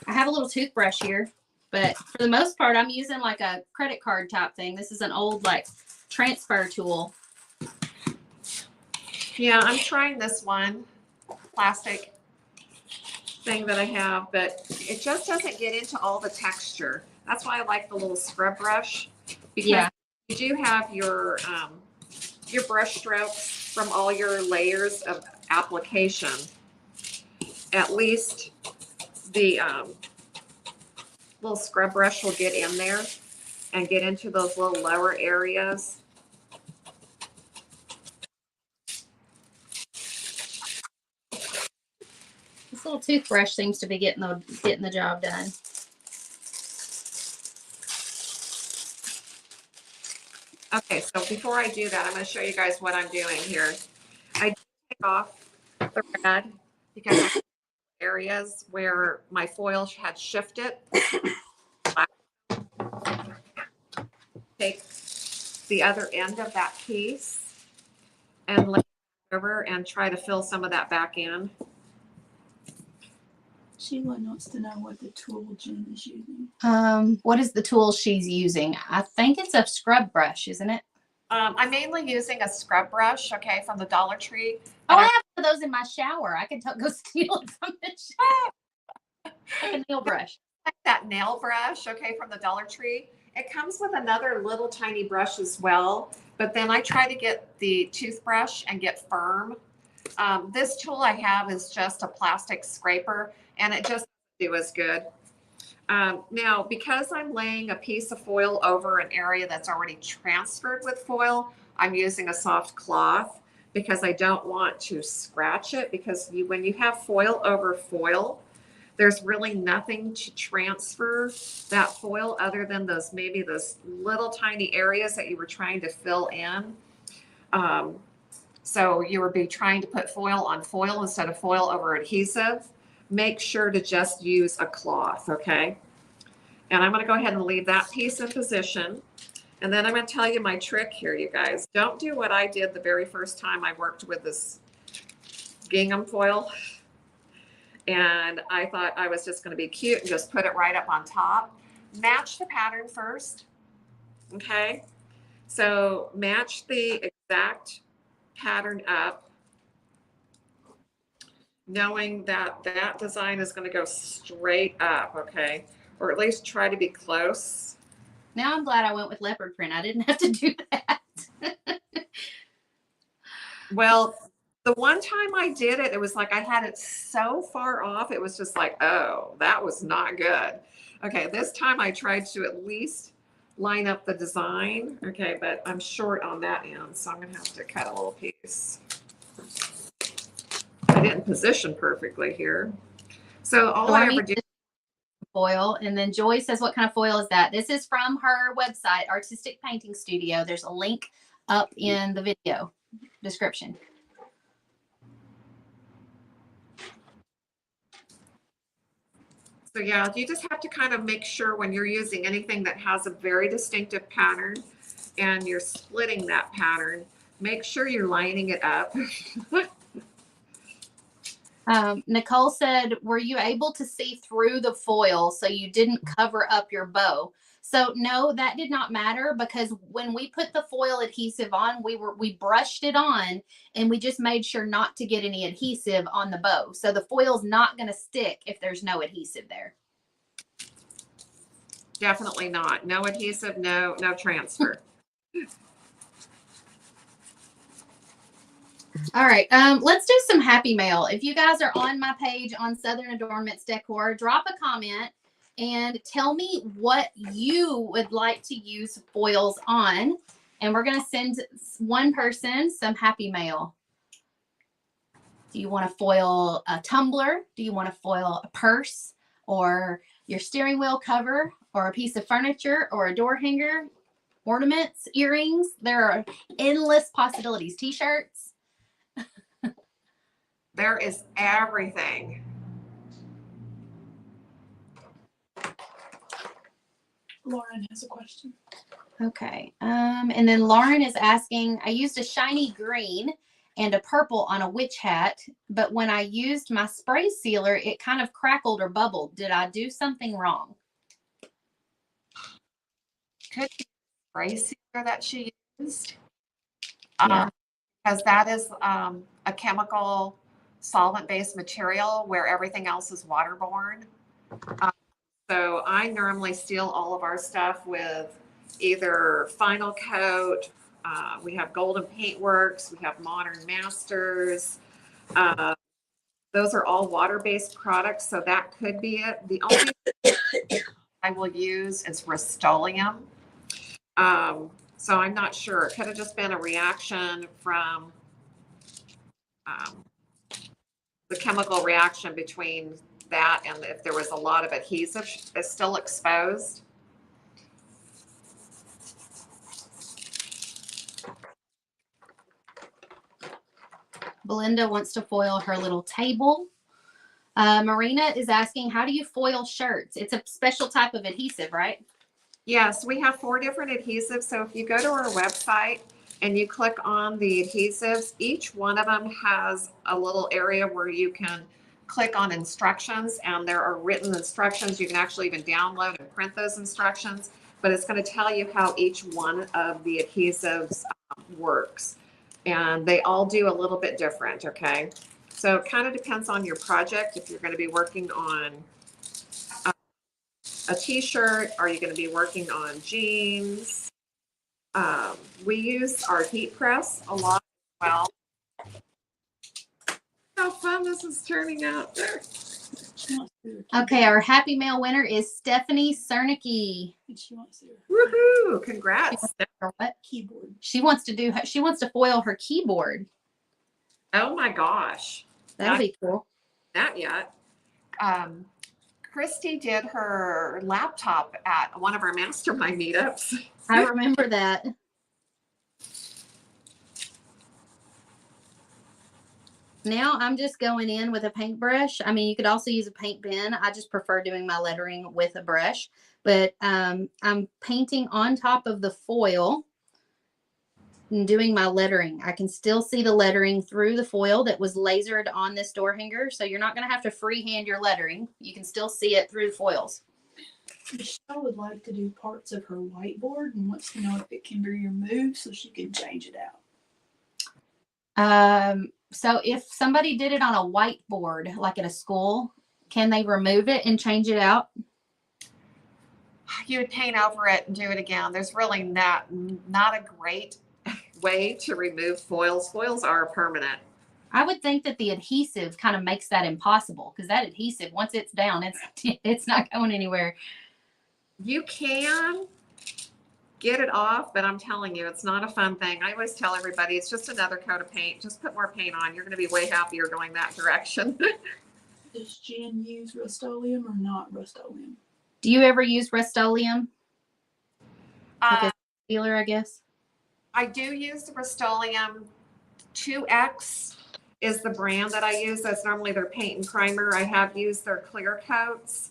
I have a little toothbrush here, but for the most part, I'm using like a credit card type thing. This is an old like transfer tool. Yeah, I'm trying this one plastic thing that I have, but it just doesn't get into all the texture. That's why I like the little scrub brush, because you do have your brush strokes from all your layers of application. At least the little scrub brush will get in there and get into those little lower areas. This little toothbrush seems to be getting the job done. Okay, so before I do that, I'm going to show you guys what I'm doing here. I take off the red because I have areas where my foil had shifted. Take the other end of that piece and lay it over and try to fill some of that back in. Sheila wants to know what the tool Jen is using. What is the tool she's using? I think it's a scrub brush, isn't it? I'm mainly using a scrub brush, okay, from the Dollar Tree. Oh, I have one of those in my shower. I can go steal it from the shower. Like a nail brush. That nail brush, okay, from the Dollar Tree. It comes with another little tiny brush as well, but then I try to get the toothbrush and get firm. This tool I have is just a plastic scraper, and it just doesn't do as good. Now, because I'm laying a piece of foil over an area that's already transferred with foil, I'm using a soft cloth because I don't want to scratch it, because when you have foil over foil, there's really nothing to transfer that foil other than those little tiny areas that you were trying to fill in. So you would be trying to put foil on foil instead of foil over adhesive. Make sure to just use a cloth, okay? And I'm going to go ahead and leave that piece in position. And then I'm going to tell you my trick here, you guys. Don't do what I did the very first time I worked with this gingham foil. And I thought I was just going to be cute and just put it right up on top. Match the pattern first, okay? So match the exact pattern up, knowing that that design is going to go straight up, okay? Or at least try to be close. Now I'm glad I went with leopard print. I didn't have to do that. Well, the one time I did it, it was like I had it so far off. It was just like, oh, that was not good. Okay, this time I tried to at least line up the design. Okay, but I'm short on that end, so I'm going to have to cut a little piece. I didn't position perfectly here. So all I ever do. Foil. And then Joy says, what kind of foil is that? This is from her website, Artistic Painting Studio. There's a link up in the video description. So yeah, you just have to kind of make sure when you're using anything that has a very distinctive pattern and you're splitting that pattern, make sure you're lining it up. Nicole said, were you able to see through the foil so you didn't cover up your bow? So no, that did not matter, because when we put the foil adhesive on, we brushed it on and we just made sure not to get any adhesive on the bow. So the foil's not going to stick if there's no adhesive there. Definitely not. No adhesive, no transfer. All right, let's do some happy mail. If you guys are on my page on Southern Adornments Decor, drop a comment and tell me what you would like to use foils on. And we're going to send one person some happy mail. Do you want to foil a tumbler? Do you want to foil a purse or your steering wheel cover or a piece of furniture or a door hanger, ornaments, earrings? There are endless possibilities. T-shirts. There is everything. Lauren has a question. Okay. And then Lauren is asking, I used a shiny green and a purple on a witch hat, but when I used my spray sealer, it kind of crackled or bubbled. Did I do something wrong? Could be spray sealer that she used. Yeah. Because that is a chemical solvent-based material where everything else is waterborne. So I normally seal all of our stuff with either Final Coat, we have Golden Paintworks, we have Modern Masters. Those are all water-based products, so that could be it. The only thing I will use is Rust-Oleum. So I'm not sure. It could have just been a reaction from the chemical reaction between that and if there was a lot of adhesive is still exposed. Belinda wants to foil her little table. Marina is asking, how do you foil shirts? It's a special type of adhesive, right? Yes, we have 4 different adhesives. So if you go to our website and you click on the adhesives, each one of them has a little area where you can click on instructions, and there are written instructions. You can actually even download and print those instructions, but it's going to tell you how each one of the adhesives works. And they all do a little bit different, okay? So it kind of depends on your project. If you're going to be working on a t-shirt, are you going to be working on jeans? We use our heat press a lot as well. How fun this is turning out there. Okay, our happy mail winner is Stephanie Cernicki. She wants to Woohoo! Congrats. What? keyboard. She wants to foil her keyboard. Oh my gosh. That'll be cool. Not yet. Christy did her laptop at one of our mastermind meetups. I remember that. Now I'm just going in with a paintbrush. I mean, you could also use a paint pen. I just prefer doing my lettering with a brush, but I'm painting on top of the foil and doing my lettering. I can still see the lettering through the foil that was lasered on this door hanger. So you're not going to have to freehand your lettering. You can still see it through the foils. Michelle would like to do parts of her whiteboard and wants to know if it can be removed so she can change it out. So if somebody did it on a whiteboard, like at a school, can they remove it and change it out? You would paint over it and do it again. There's really not a great way to remove foils. Foils are permanent. I would think that the adhesive kind of makes that impossible, because that adhesive, once it's down, it's not going anywhere. You can get it off, but I'm telling you, it's not a fun thing. I always tell everybody, it's just another coat of paint. Just put more paint on. You're going to be way happier going that direction. Does Jen use Rust-Oleum or not Rust-Oleum? Do you ever use Rust-Oleum? Like a sealer, I guess. I do use the Rust-Oleum 2X is the brand that I use. That's normally their paint and primer. I have used their clear coats.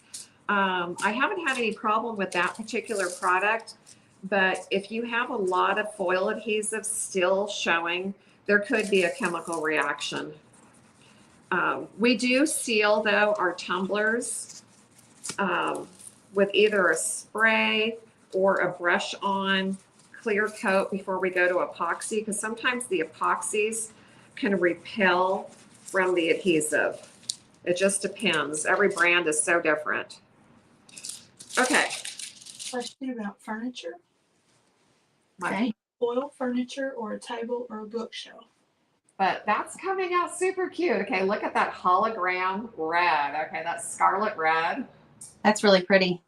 I haven't had any problem with that particular product, but if you have a lot of foil adhesive still showing, there could be a chemical reaction. We do seal, though, our tumblers with either a spray or a brush on clear coat before we go to epoxy, because sometimes the epoxies can repel from the adhesive. It just depends. Every brand is so different. Okay. Question about furniture. Okay. foil furniture or a table or a bookshelf. But that's coming out super cute. Okay, look at that hologram red. Okay, that's scarlet red. That's really pretty.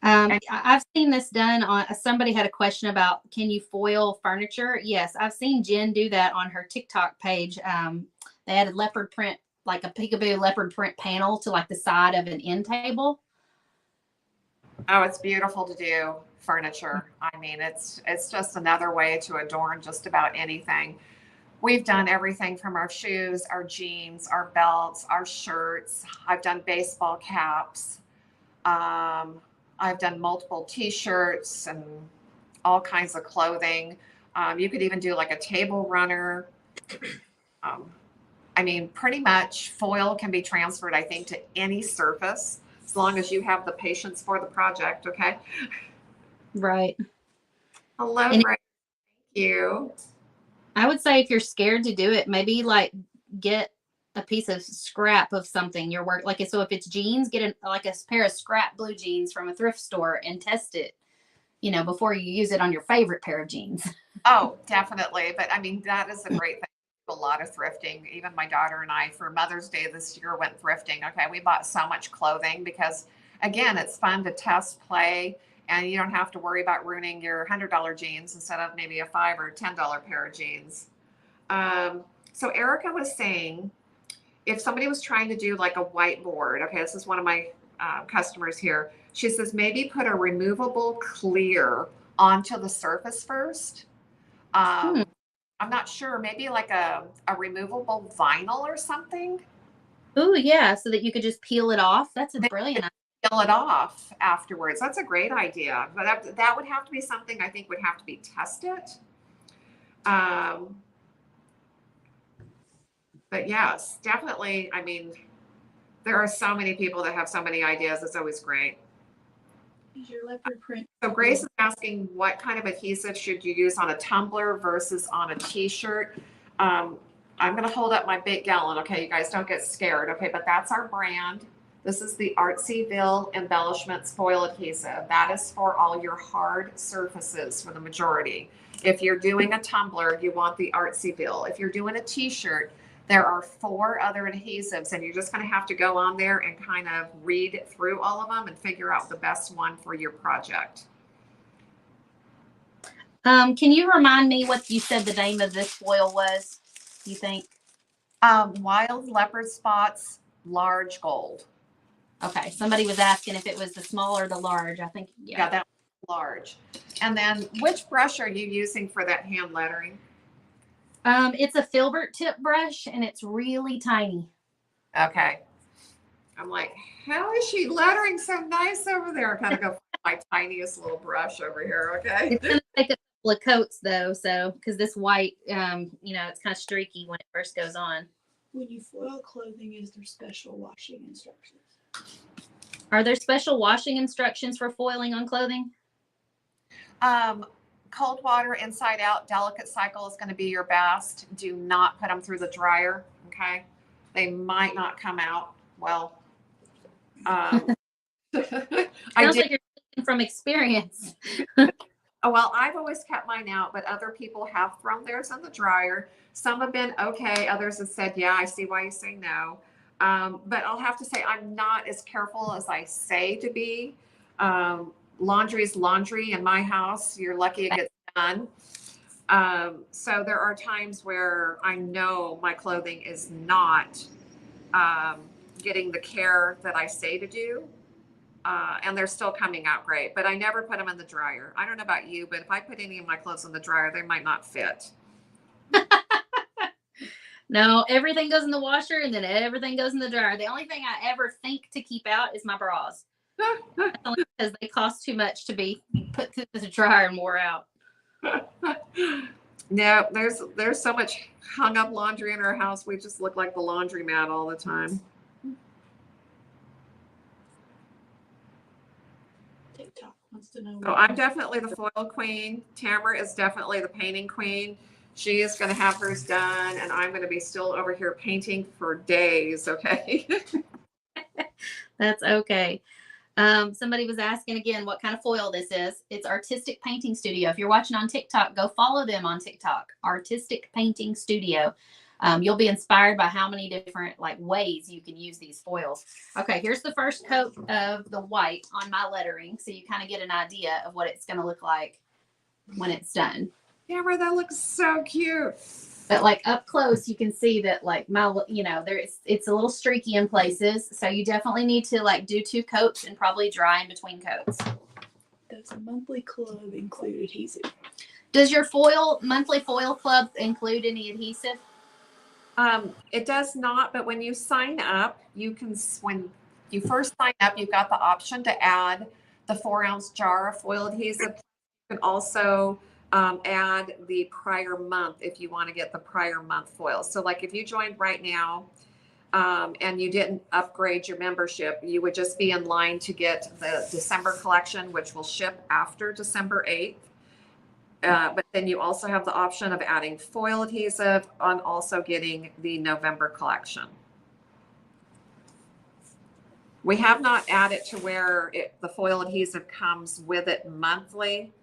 I've seen this done on, somebody had a question about, can you foil furniture? Yes, I've seen Jen do that on her TikTok page. They added leopard print, like a peekaboo leopard print panel to like the side of an end table. Oh, it's beautiful to do furniture. I mean, it's just another way to adorn just about anything. We've done everything from our shoes, our jeans, our belts, our shirts. I've done baseball caps. I've done multiple t-shirts and all kinds of clothing. You could even do like a table runner. I mean, pretty much foil can be transferred, I think, to any surface as long as you have the patience for the project. Okay. Right. Hello, And Ray. Thank you. I would say if you're scared to do it, maybe like get a piece of scrap of something your work. Like, so if it's jeans, get like a pair of scrap blue jeans from a thrift store and test it, you know, before you use it on your favorite pair of jeans. Oh, definitely. But I mean, that is a great thing. A lot of thrifting. Even my daughter and I, for Mother's Day this year, went thrifting. Okay. We bought so much clothing because, again, it's fun to test, play, and you don't have to worry about ruining your $100 jeans instead of maybe a $5 or $10 pair of jeans. So Erica was saying, if somebody was trying to do like a whiteboard, okay, this is one of my customers here. She says maybe put a removable clear onto the surface first. I'm not sure, maybe like a removable vinyl or something. Oh yeah, so that you could just peel it off. That's a brilliant idea. Peel it off afterwards. That's a great idea. But that would have to be something I think would have to be tested. But yes, definitely. I mean, there are so many people that have so many ideas. It's always great. Use your leopard print. So Grace is asking, what kind of adhesive should you use on a tumbler versus on a t-shirt? I'm going to hold up my big gallon. Okay, you guys don't get scared. Okay, but that's our brand. This is the Artsyville Embellishments Foil Adhesive. That is for all your hard surfaces for the majority. If you're doing a tumbler, you want the Artsyville. If you're doing a t-shirt, there are 4 other adhesives, and you're just going to have to go on there and kind of read through all of them and figure out the best one for your project. Can you remind me what you said the name of this foil was, you think? Wild Leopard Spots Large Gold. Okay, somebody was asking if it was the small or the large. I think, Yeah, that was large. And then which brush are you using for that hand lettering? It's a filbert tip brush, and it's really tiny. Okay. I'm like, how is she lettering so nice over there? I kind of go my tiniest little brush over here. Okay. It's gonna take a couple of coats though, so because this white, you know, it's kind of streaky when it first goes on. When you foil clothing, is there special washing instructions? Are there special washing instructions for foiling on clothing? Cold water, inside out, delicate cycle is going to be your best. Do not put them through the dryer. Okay. They might not come out well. I Sounds did. like you're speaking from experience. Well, I've always kept mine out, but other people have thrown theirs in the dryer. Some have been okay. Others have said, yeah, I see why you say no. But I'll have to say I'm not as careful as I say to be. Laundry is laundry in my house. You're lucky it gets done. So there are times where I know my clothing is not getting the care that I say to do. And they're still coming out great, but I never put them in the dryer. I don't know about you, but if I put any of my clothes in the dryer, they might not fit. No, everything goes in the washer and then everything goes in the dryer. The only thing I ever think to keep out is my bras. That's only because they cost too much to be put through the dryer and wore out. No, there's so much hung up laundry in our house. We just look like the laundromat all the time. TikTok wants to know. So I'm definitely the foil queen. Tamara is definitely the painting queen. She is going to have hers done, and I'm going to be still over here painting for days. Okay. That's okay. Somebody was asking again what kind of foil this is. It's Artistic Painting Studio. If you're watching on TikTok, go follow them on TikTok. Artistic Painting Studio. You'll be inspired by how many different like ways you can use these foils. Okay, here's the first coat of the white on my lettering, so you kind of get an idea of what it's going to look like when it's done. Amber, that looks so cute. But like up close, you can see that like my, you know, it's a little streaky in places. So you definitely need to like do 2 coats and probably dry in between coats. Does the monthly club include adhesive? Does your monthly foil club include any adhesive? It does not, but when you sign up, when you first sign up, you've got the option to add the 4-ounce jar of foil adhesive. You can also add the prior month if you want to get the prior month foil. So like if you joined right now and you didn't upgrade your membership, you would just be in line to get the December collection, which will ship after December 8th. But then you also have the option of adding foil adhesive and also getting the November collection. We have not added to where the foil adhesive comes with it monthly,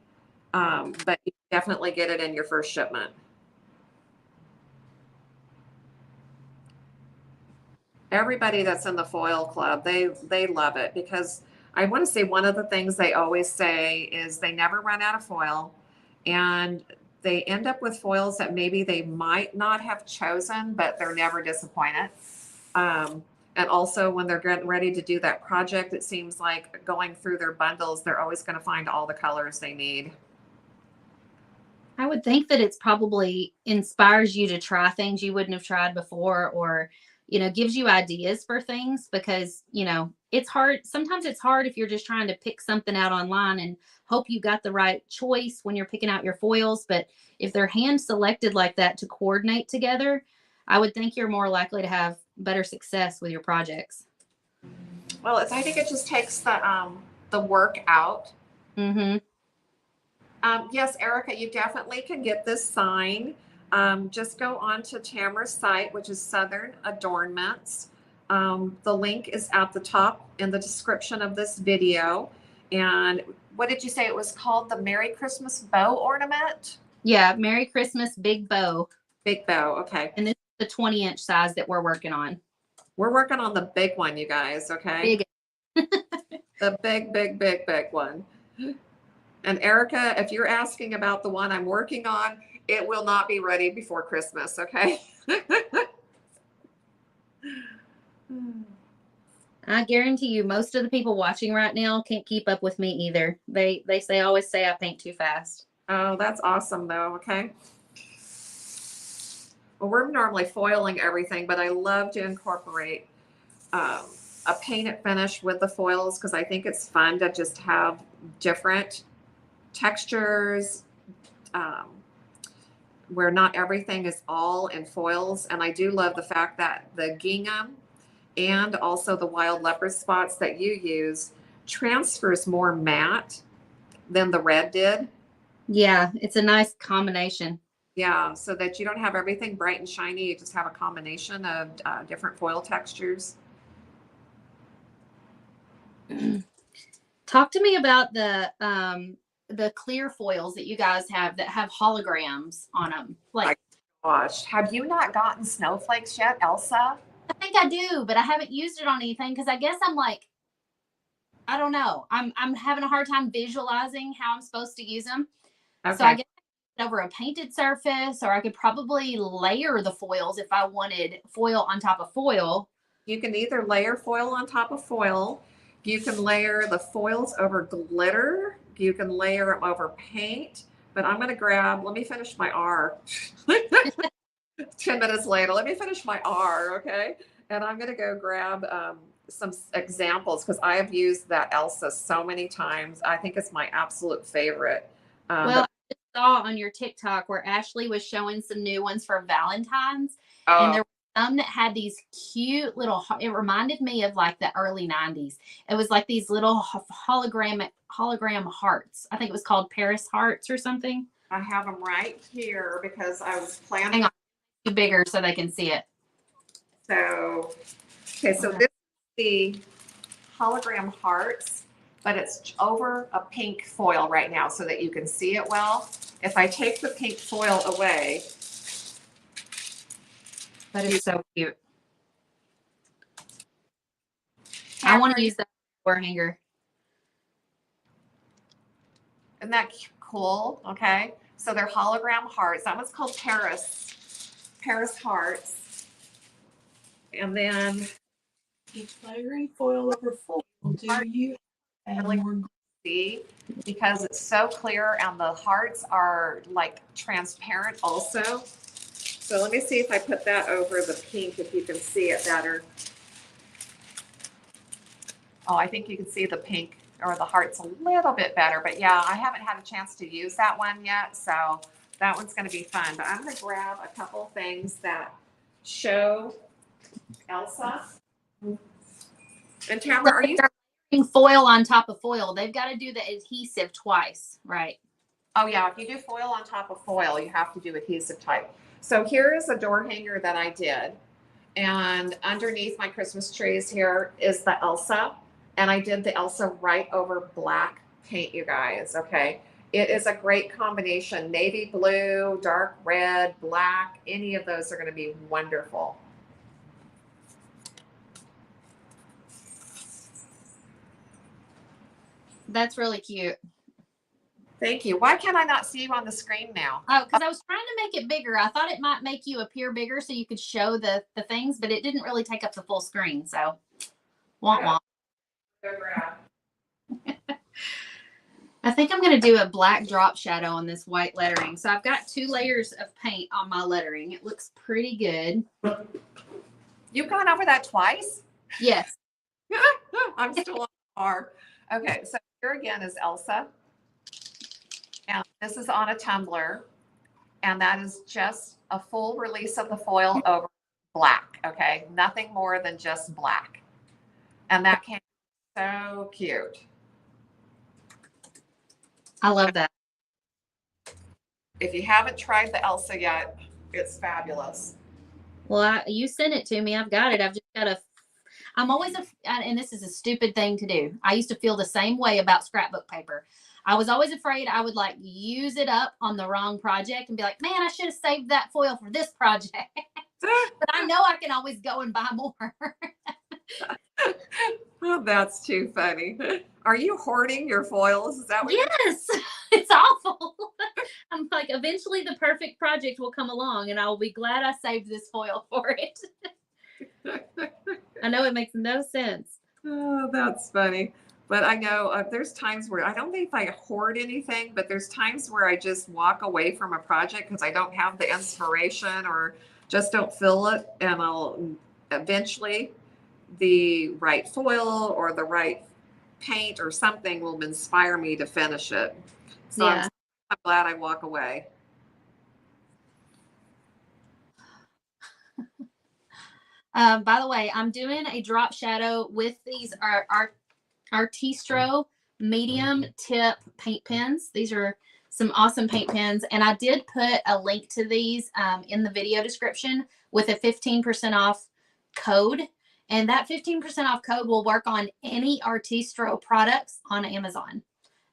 but you definitely get it in your first shipment. Everybody that's in the foil club, they love it, because I want to say one of the things they always say is they never run out of foil, and they end up with foils that maybe they might not have chosen, but they're never disappointed. And also when they're getting ready to do that project, it seems like going through their bundles, they're always going to find all the colors they need. I would think that it's probably inspires you to try things you wouldn't have tried before, or, you know, gives you ideas for things, because, you know, it's hard. Sometimes it's hard if you're just trying to pick something out online and hope you got the right choice when you're picking out your foils. But if they're hand selected like that to coordinate together, I would think you're more likely to have better success with your projects. Well, I think it just takes the work out. Mm-hmm. Yes, Erica, you definitely can get this sign. Just go on to Tamara's site, which is Southern Adornments. The link is at the top in the description of this video. And what did you say it was called? The Merry Christmas Bow Ornament? Yeah, Merry Christmas Big Bow. Big bow, okay. And this is the 20-inch size that we're working on. We're working on the big one, you guys, okay? Big. The big one. And Erica, if you're asking about the one I'm working on, it will not be ready before Christmas, okay? I guarantee you most of the people watching right now can't keep up with me either. They always say I paint too fast. Oh, that's awesome though, okay? Well, we're normally foiling everything, but I love to incorporate a painted finish with the foils, because I think it's fun to just have different textures, where not everything is all in foils. And I do love the fact that the gingham and also the wild leopard spots that you use transfers more matte than the red did. Yeah, it's a nice combination. Yeah, so that you don't have everything bright and shiny. You just have a combination of different foil textures. Talk to me about the clear foils that you guys have that have holograms on them. Like, gosh, have you not gotten snowflakes yet, Elsa? I think I do, but I haven't used it on anything because I guess I'm like, I don't know. I'm having a hard time visualizing how I'm supposed to use them. Okay. So I guess over a painted surface, or I could probably layer the foils if I wanted foil on top of foil. You can either layer foil on top of foil. You can layer the foils over glitter. You can layer them over paint. But I'm going to grab, let me finish my R. 10 minutes later, let me finish my R, okay? And I'm going to go grab some examples, because I have used that Elsa so many times. I think it's my absolute favorite. Well, I just saw on your TikTok where Ashley was showing some new ones for Valentine's. Oh. And there were some that had these cute little, it reminded me of like the early 90s. It was like these little hologram hearts. I think it was called Paris hearts or something. I have them right here because I was planning. Hang on, bigger so they can see it. So, okay, so this is the hologram hearts. but it's over a pink foil right now so that you can see it well. If I take the pink foil away. That is so cute. I want to use that door hanger. Isn't that cool? Okay. So they're hologram hearts. That one's called Paris hearts. And then Each layering foil over foil. Do you add really more? see because it's so clear and the hearts are like transparent also. So let me see if I put that over the pink, if you can see it better. Oh, I think you can see the pink or the hearts a little bit better, but yeah, I haven't had a chance to use that one yet. So that one's going to be fun, but I'm going to grab a couple things that show Elsa. And Tamara, are you? Foil on top of foil. They've got to do the adhesive twice, right? Oh yeah, if you do foil on top of foil, you have to do adhesive type. So here is a door hanger that I did. And underneath my Christmas trees here is the Elsa. And I did the Elsa right over black paint, you guys, okay? It is a great combination. Navy blue, dark red, black, any of those are gonna be wonderful. That's really cute. Thank you. Why can I not see you on the screen now? Oh, because I was trying to make it bigger. I thought it might make you appear bigger so you could show the things, but it didn't really take up the full screen. So, womp womp. I think I'm going to do a black drop shadow on this white lettering. So I've got 2 layers of paint on my lettering. It looks pretty good. You've gone over that twice? Yes. I'm still on the bar. Okay, so here again is Elsa. And this is on a tumbler. And that is just a full release of the foil over black. Okay, nothing more than just black. And that came so cute. I love that. If you haven't tried the Elsa yet, it's fabulous. Well, you sent it to me. I've got it. I've just got to. I'm always and this is a stupid thing to do. I used to feel the same way about scrapbook paper. I was always afraid I would like use it up on the wrong project and be like, man, I should have saved that foil for this project. But I know I can always go and buy more. Oh, that's too funny. Are you hoarding your foils? Is that what Yes, it's awful. I'm like, eventually the perfect project will come along and I'll be glad I saved this foil for it. I know it makes no sense. Oh, that's funny. But I know there's times where I don't think I hoard anything, but there's times where I just walk away from a project because I don't have the inspiration or just don't feel it. And I'll eventually the right foil or the right paint or something will inspire me to finish it. So Yeah. I'm glad I walk away. By the way, I'm doing a drop shadow with these Artistro medium tip paint pens. These are some awesome paint pens. And I did put a link to these in the video description with a 15% off code. And that 15% off code will work on any Artistro products on Amazon.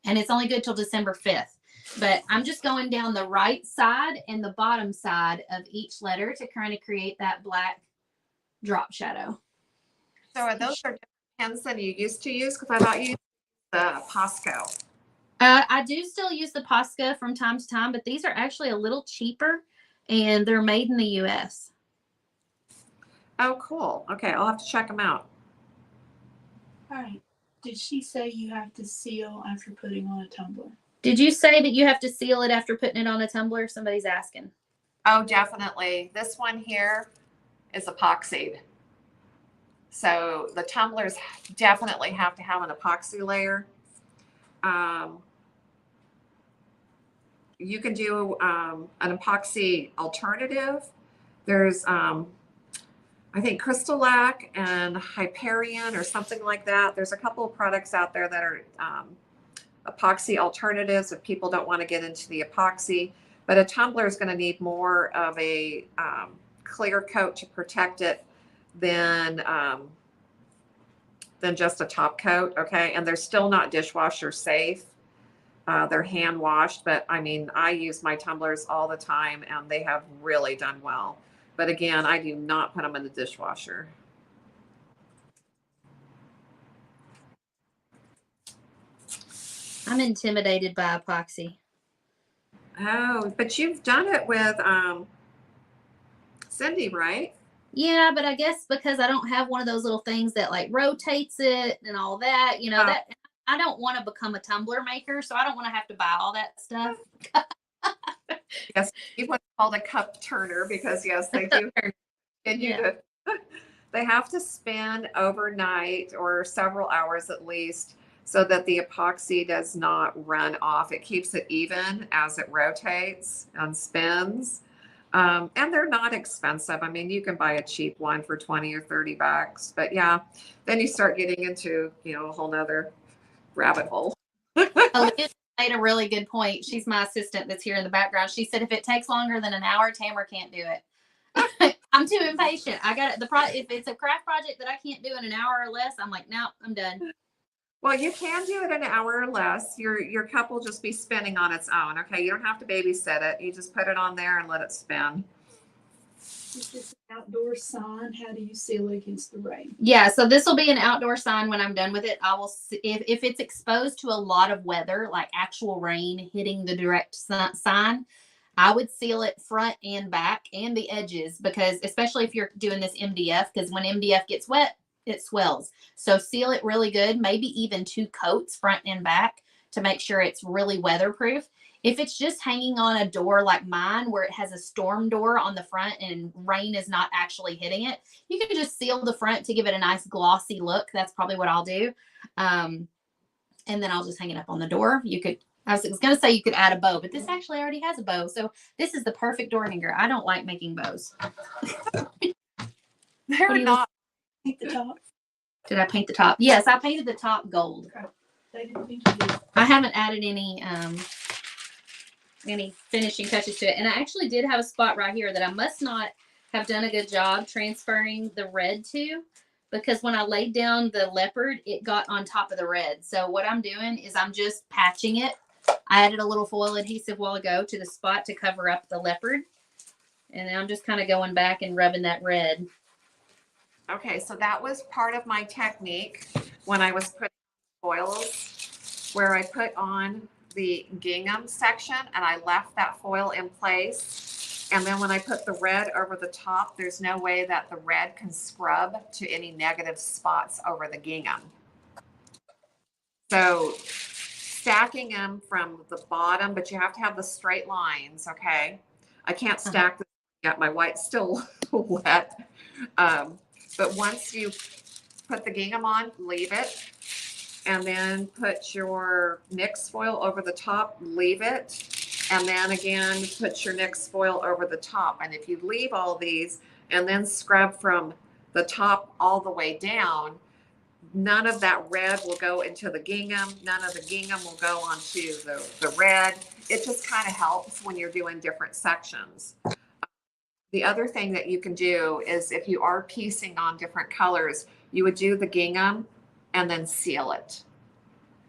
And it's only good till December 5th. But I'm just going down the right side and the bottom side of each letter to kind of create that black drop shadow. So are those different pens than you used to use? Because I thought you used the Posco. I do still use the Posca from time to time, but these are actually a little cheaper and they're made in the US. Oh, cool. Okay, I'll have to check them out. All right. Did she say you have to seal after putting on a tumbler? Did you say that you have to seal it after putting it on a tumbler? Somebody's asking. Oh, definitely. This one here is epoxied. So the tumblers definitely have to have an epoxy layer. You can do an epoxy alternative. There's, I think, Crystalac and Hyperion or something like that. There's a couple of products out there that are epoxy alternatives if people don't want to get into the epoxy. But a tumbler is going to need more of a clear coat to protect it than than just a top coat. Okay. And they're still not dishwasher safe. They're hand washed, but I mean, I use my tumblers all the time and they have really done well. But again, I do not put them in the dishwasher. I'm intimidated by epoxy. Oh, but you've done it with Cindy, right? Yeah, but I guess because I don't have one of those little things that like rotates it and all that, you know, that I don't want to become a tumbler maker, so I don't want to have to buy all that stuff. Yes, you what's called a cup turner because yes, they do. And you Yeah. they have to spin overnight or several hours at least so that the epoxy does not run off. It keeps it even as it rotates and spins. And they're not expensive. I mean, you can buy a cheap one for 20 or 30 bucks, but yeah, then you start getting into, you know, a whole nother rabbit hole. Olivia made a really good point. She's my assistant that's here in the background. She said if it takes longer than an hour, Tamara can't do it. I'm too impatient. I got it. If it's a craft project that I can't do in an hour or less, I'm like, no, I'm done. Well, you can do it in an hour or less. Your cup will just be spinning on its own. Okay, you don't have to babysit it. You just put it on there and let it spin. Is this an outdoor sign? How do you seal it against the rain? Yeah, so this will be an outdoor sign when I'm done with it. I will if it's exposed to a lot of weather, like actual rain hitting the direct sign, I would seal it front and back and the edges because especially if you're doing this MDF, because when MDF gets wet, it swells. So seal it really good, maybe even 2 coats front and back to make sure it's really weatherproof. If it's just hanging on a door like mine where it has a storm door on the front and rain is not actually hitting it, you can just seal the front to give it a nice glossy look. That's probably what I'll do. And then I'll just hang it up on the door. I was going to say you could add a bow, but this actually already has a bow. So this is the perfect door hanger. I don't like making bows. They're not. Paint the top. Did I paint the top? Yes, I painted the top gold. Okay. They didn't think you did. I haven't added any finishing touches to it. And I actually did have a spot right here that I must not have done a good job transferring the red to, because when I laid down the leopard, it got on top of the red. So what I'm doing is I'm just patching it. I added a little foil adhesive a while ago to the spot to cover up the leopard. And then I'm just kind of going back and rubbing that red. Okay, so that was part of my technique when I was putting foils, where I put on the gingham section and I left that foil in place. And then when I put the red over the top, there's no way that the red can scrub to any negative spots over the gingham. So stacking them from the bottom, but you have to have the straight lines, okay? I can't stack them yet. My white's still wet. But once you put the gingham on, leave it. And then put your NYX foil over the top, leave it. And then again, put your NYX foil over the top. And if you leave all these and then scrub from the top all the way down, none of that red will go into the gingham. None of the gingham will go onto the red. It just kind of helps when you're doing different sections. The other thing that you can do is if you are piecing on different colors, you would do the gingham and then seal it.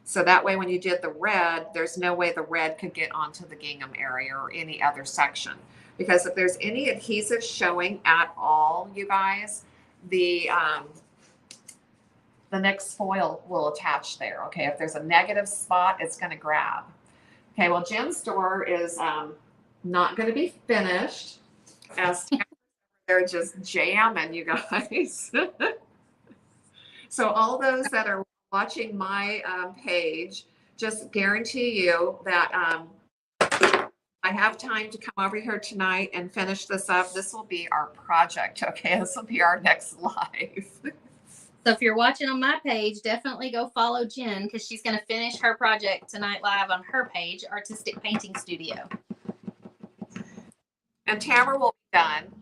So that way when you did the red, there's no way the red could get onto the gingham area or any other section. Because if there's any adhesive showing at all, you guys, the NYX foil will attach there. Okay, if there's a negative spot, it's going to grab. Okay, well, Jen's door is not going to be finished. As they're just jamming, you guys. So all those that are watching my page, just guarantee you that I have time to come over here tonight and finish this up. This will be our project, okay? This will be our next live. So if you're watching on my page, definitely go follow Jen because she's going to finish her project tonight live on her page, Artistic Painting Studio. And Tamara will be done.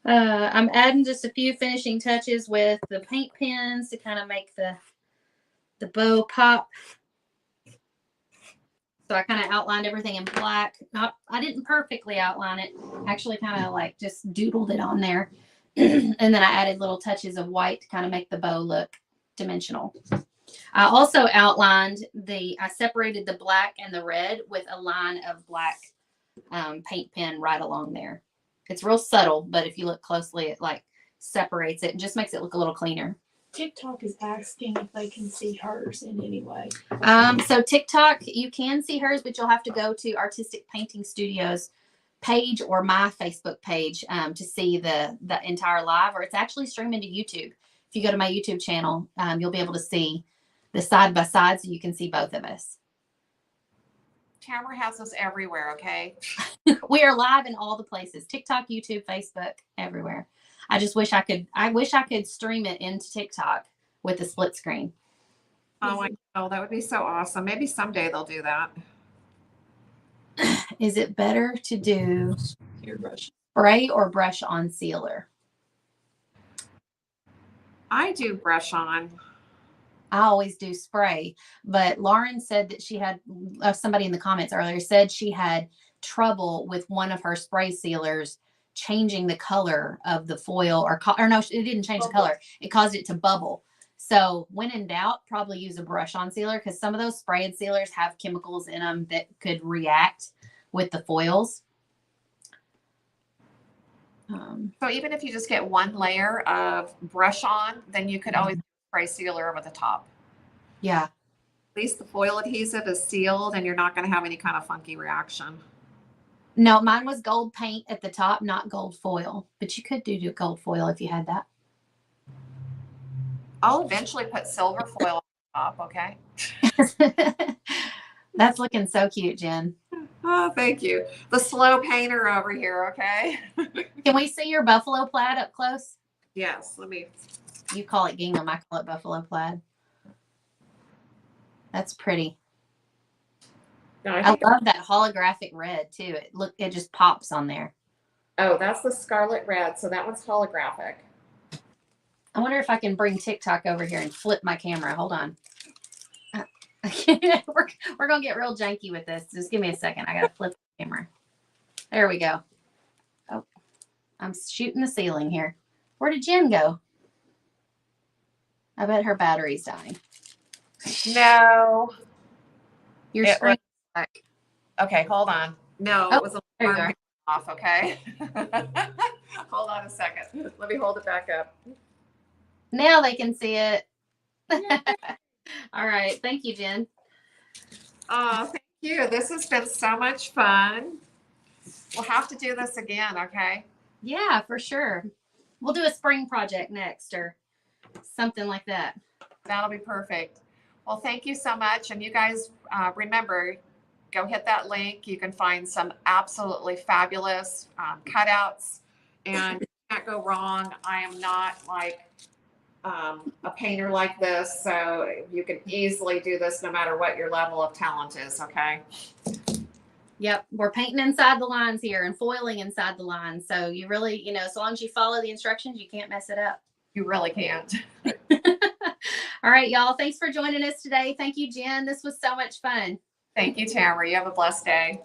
I'm adding just a few finishing touches with the paint pens to kind of make the bow pop. So I kind of outlined everything in black. I didn't perfectly outline it. Actually kind of like just doodled it on there. And then I added little touches of white to kind of make the bow look dimensional. I also outlined I separated the black and the red with a line of black paint pen right along there. It's real subtle, but if you look closely, it like separates it and just makes it look a little cleaner. TikTok is asking if they can see hers in any way. So TikTok, you can see hers, but you'll have to go to Artistic Painting Studios page or my Facebook page to see the entire live, or it's actually streaming to YouTube. If you go to my YouTube channel, you'll be able to see the side by side, so you can see both of us. Tamara has us everywhere, okay? We are live in all the places: TikTok, YouTube, Facebook, everywhere. I just wish I could stream it into TikTok with a split screen. Oh, I know. That would be so awesome. Maybe someday they'll do that. Is it better to do Airbrush. spray or brush on sealer? I do brush on. I always do spray, but Lauren said that she had, somebody in the comments earlier said she had trouble with one of her spray sealers changing the color of the foil, or no, it didn't change the color. It caused it to bubble. So when in doubt, probably use a brush on sealer, because some of those sprayed sealers have chemicals in them that could react with the foils. So even if you just get one layer of brush on, then you could always spray sealer over the top. Yeah. At least the foil adhesive is sealed and you're not going to have any kind of funky reaction. No, mine was gold paint at the top, not gold foil, but you could do gold foil if you had that. I'll eventually put silver foil on top, okay? That's looking so cute, Jen. Oh, thank you. The slow painter over here, okay? Can we see your buffalo plaid up close? Yes, let me. You call it gingham, I call it buffalo plaid. That's pretty. No, I love that holographic red too. It just pops on there. Oh, that's the scarlet red. So that one's holographic. I wonder if I can bring TikTok over here and flip my camera. Hold on. We're gonna get real janky with this. Just give me a second. I gotta flip the camera. There we go. Oh, I'm shooting the ceiling here. Where did Jen go? I bet her battery's dying. No. Your screen. Okay, hold on. No, it was a alarm off. Okay. Hold on a second. Let me hold it back up. Now they can see it. All right. Thank you, Jen. Oh, thank you. This has been so much fun. We'll have to do this again, okay? Yeah, for sure. We'll do a spring project next or something like that. That'll be perfect. Well, thank you so much. And you guys, remember, go hit that link. You can find some absolutely fabulous cutouts, and you can't go wrong. I am not like a painter like this, so you can easily do this no matter what your level of talent is, okay? Yep, we're painting inside the lines here and foiling inside the lines. So you really, as long as you follow the instructions, you can't mess it up. You really can't. All right, y'all. Thanks for joining us today. Thank you, Jen. This was so much fun. Thank you, Tamara. You have a blessed day.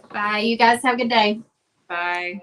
Bye. You guys have a good day. Bye.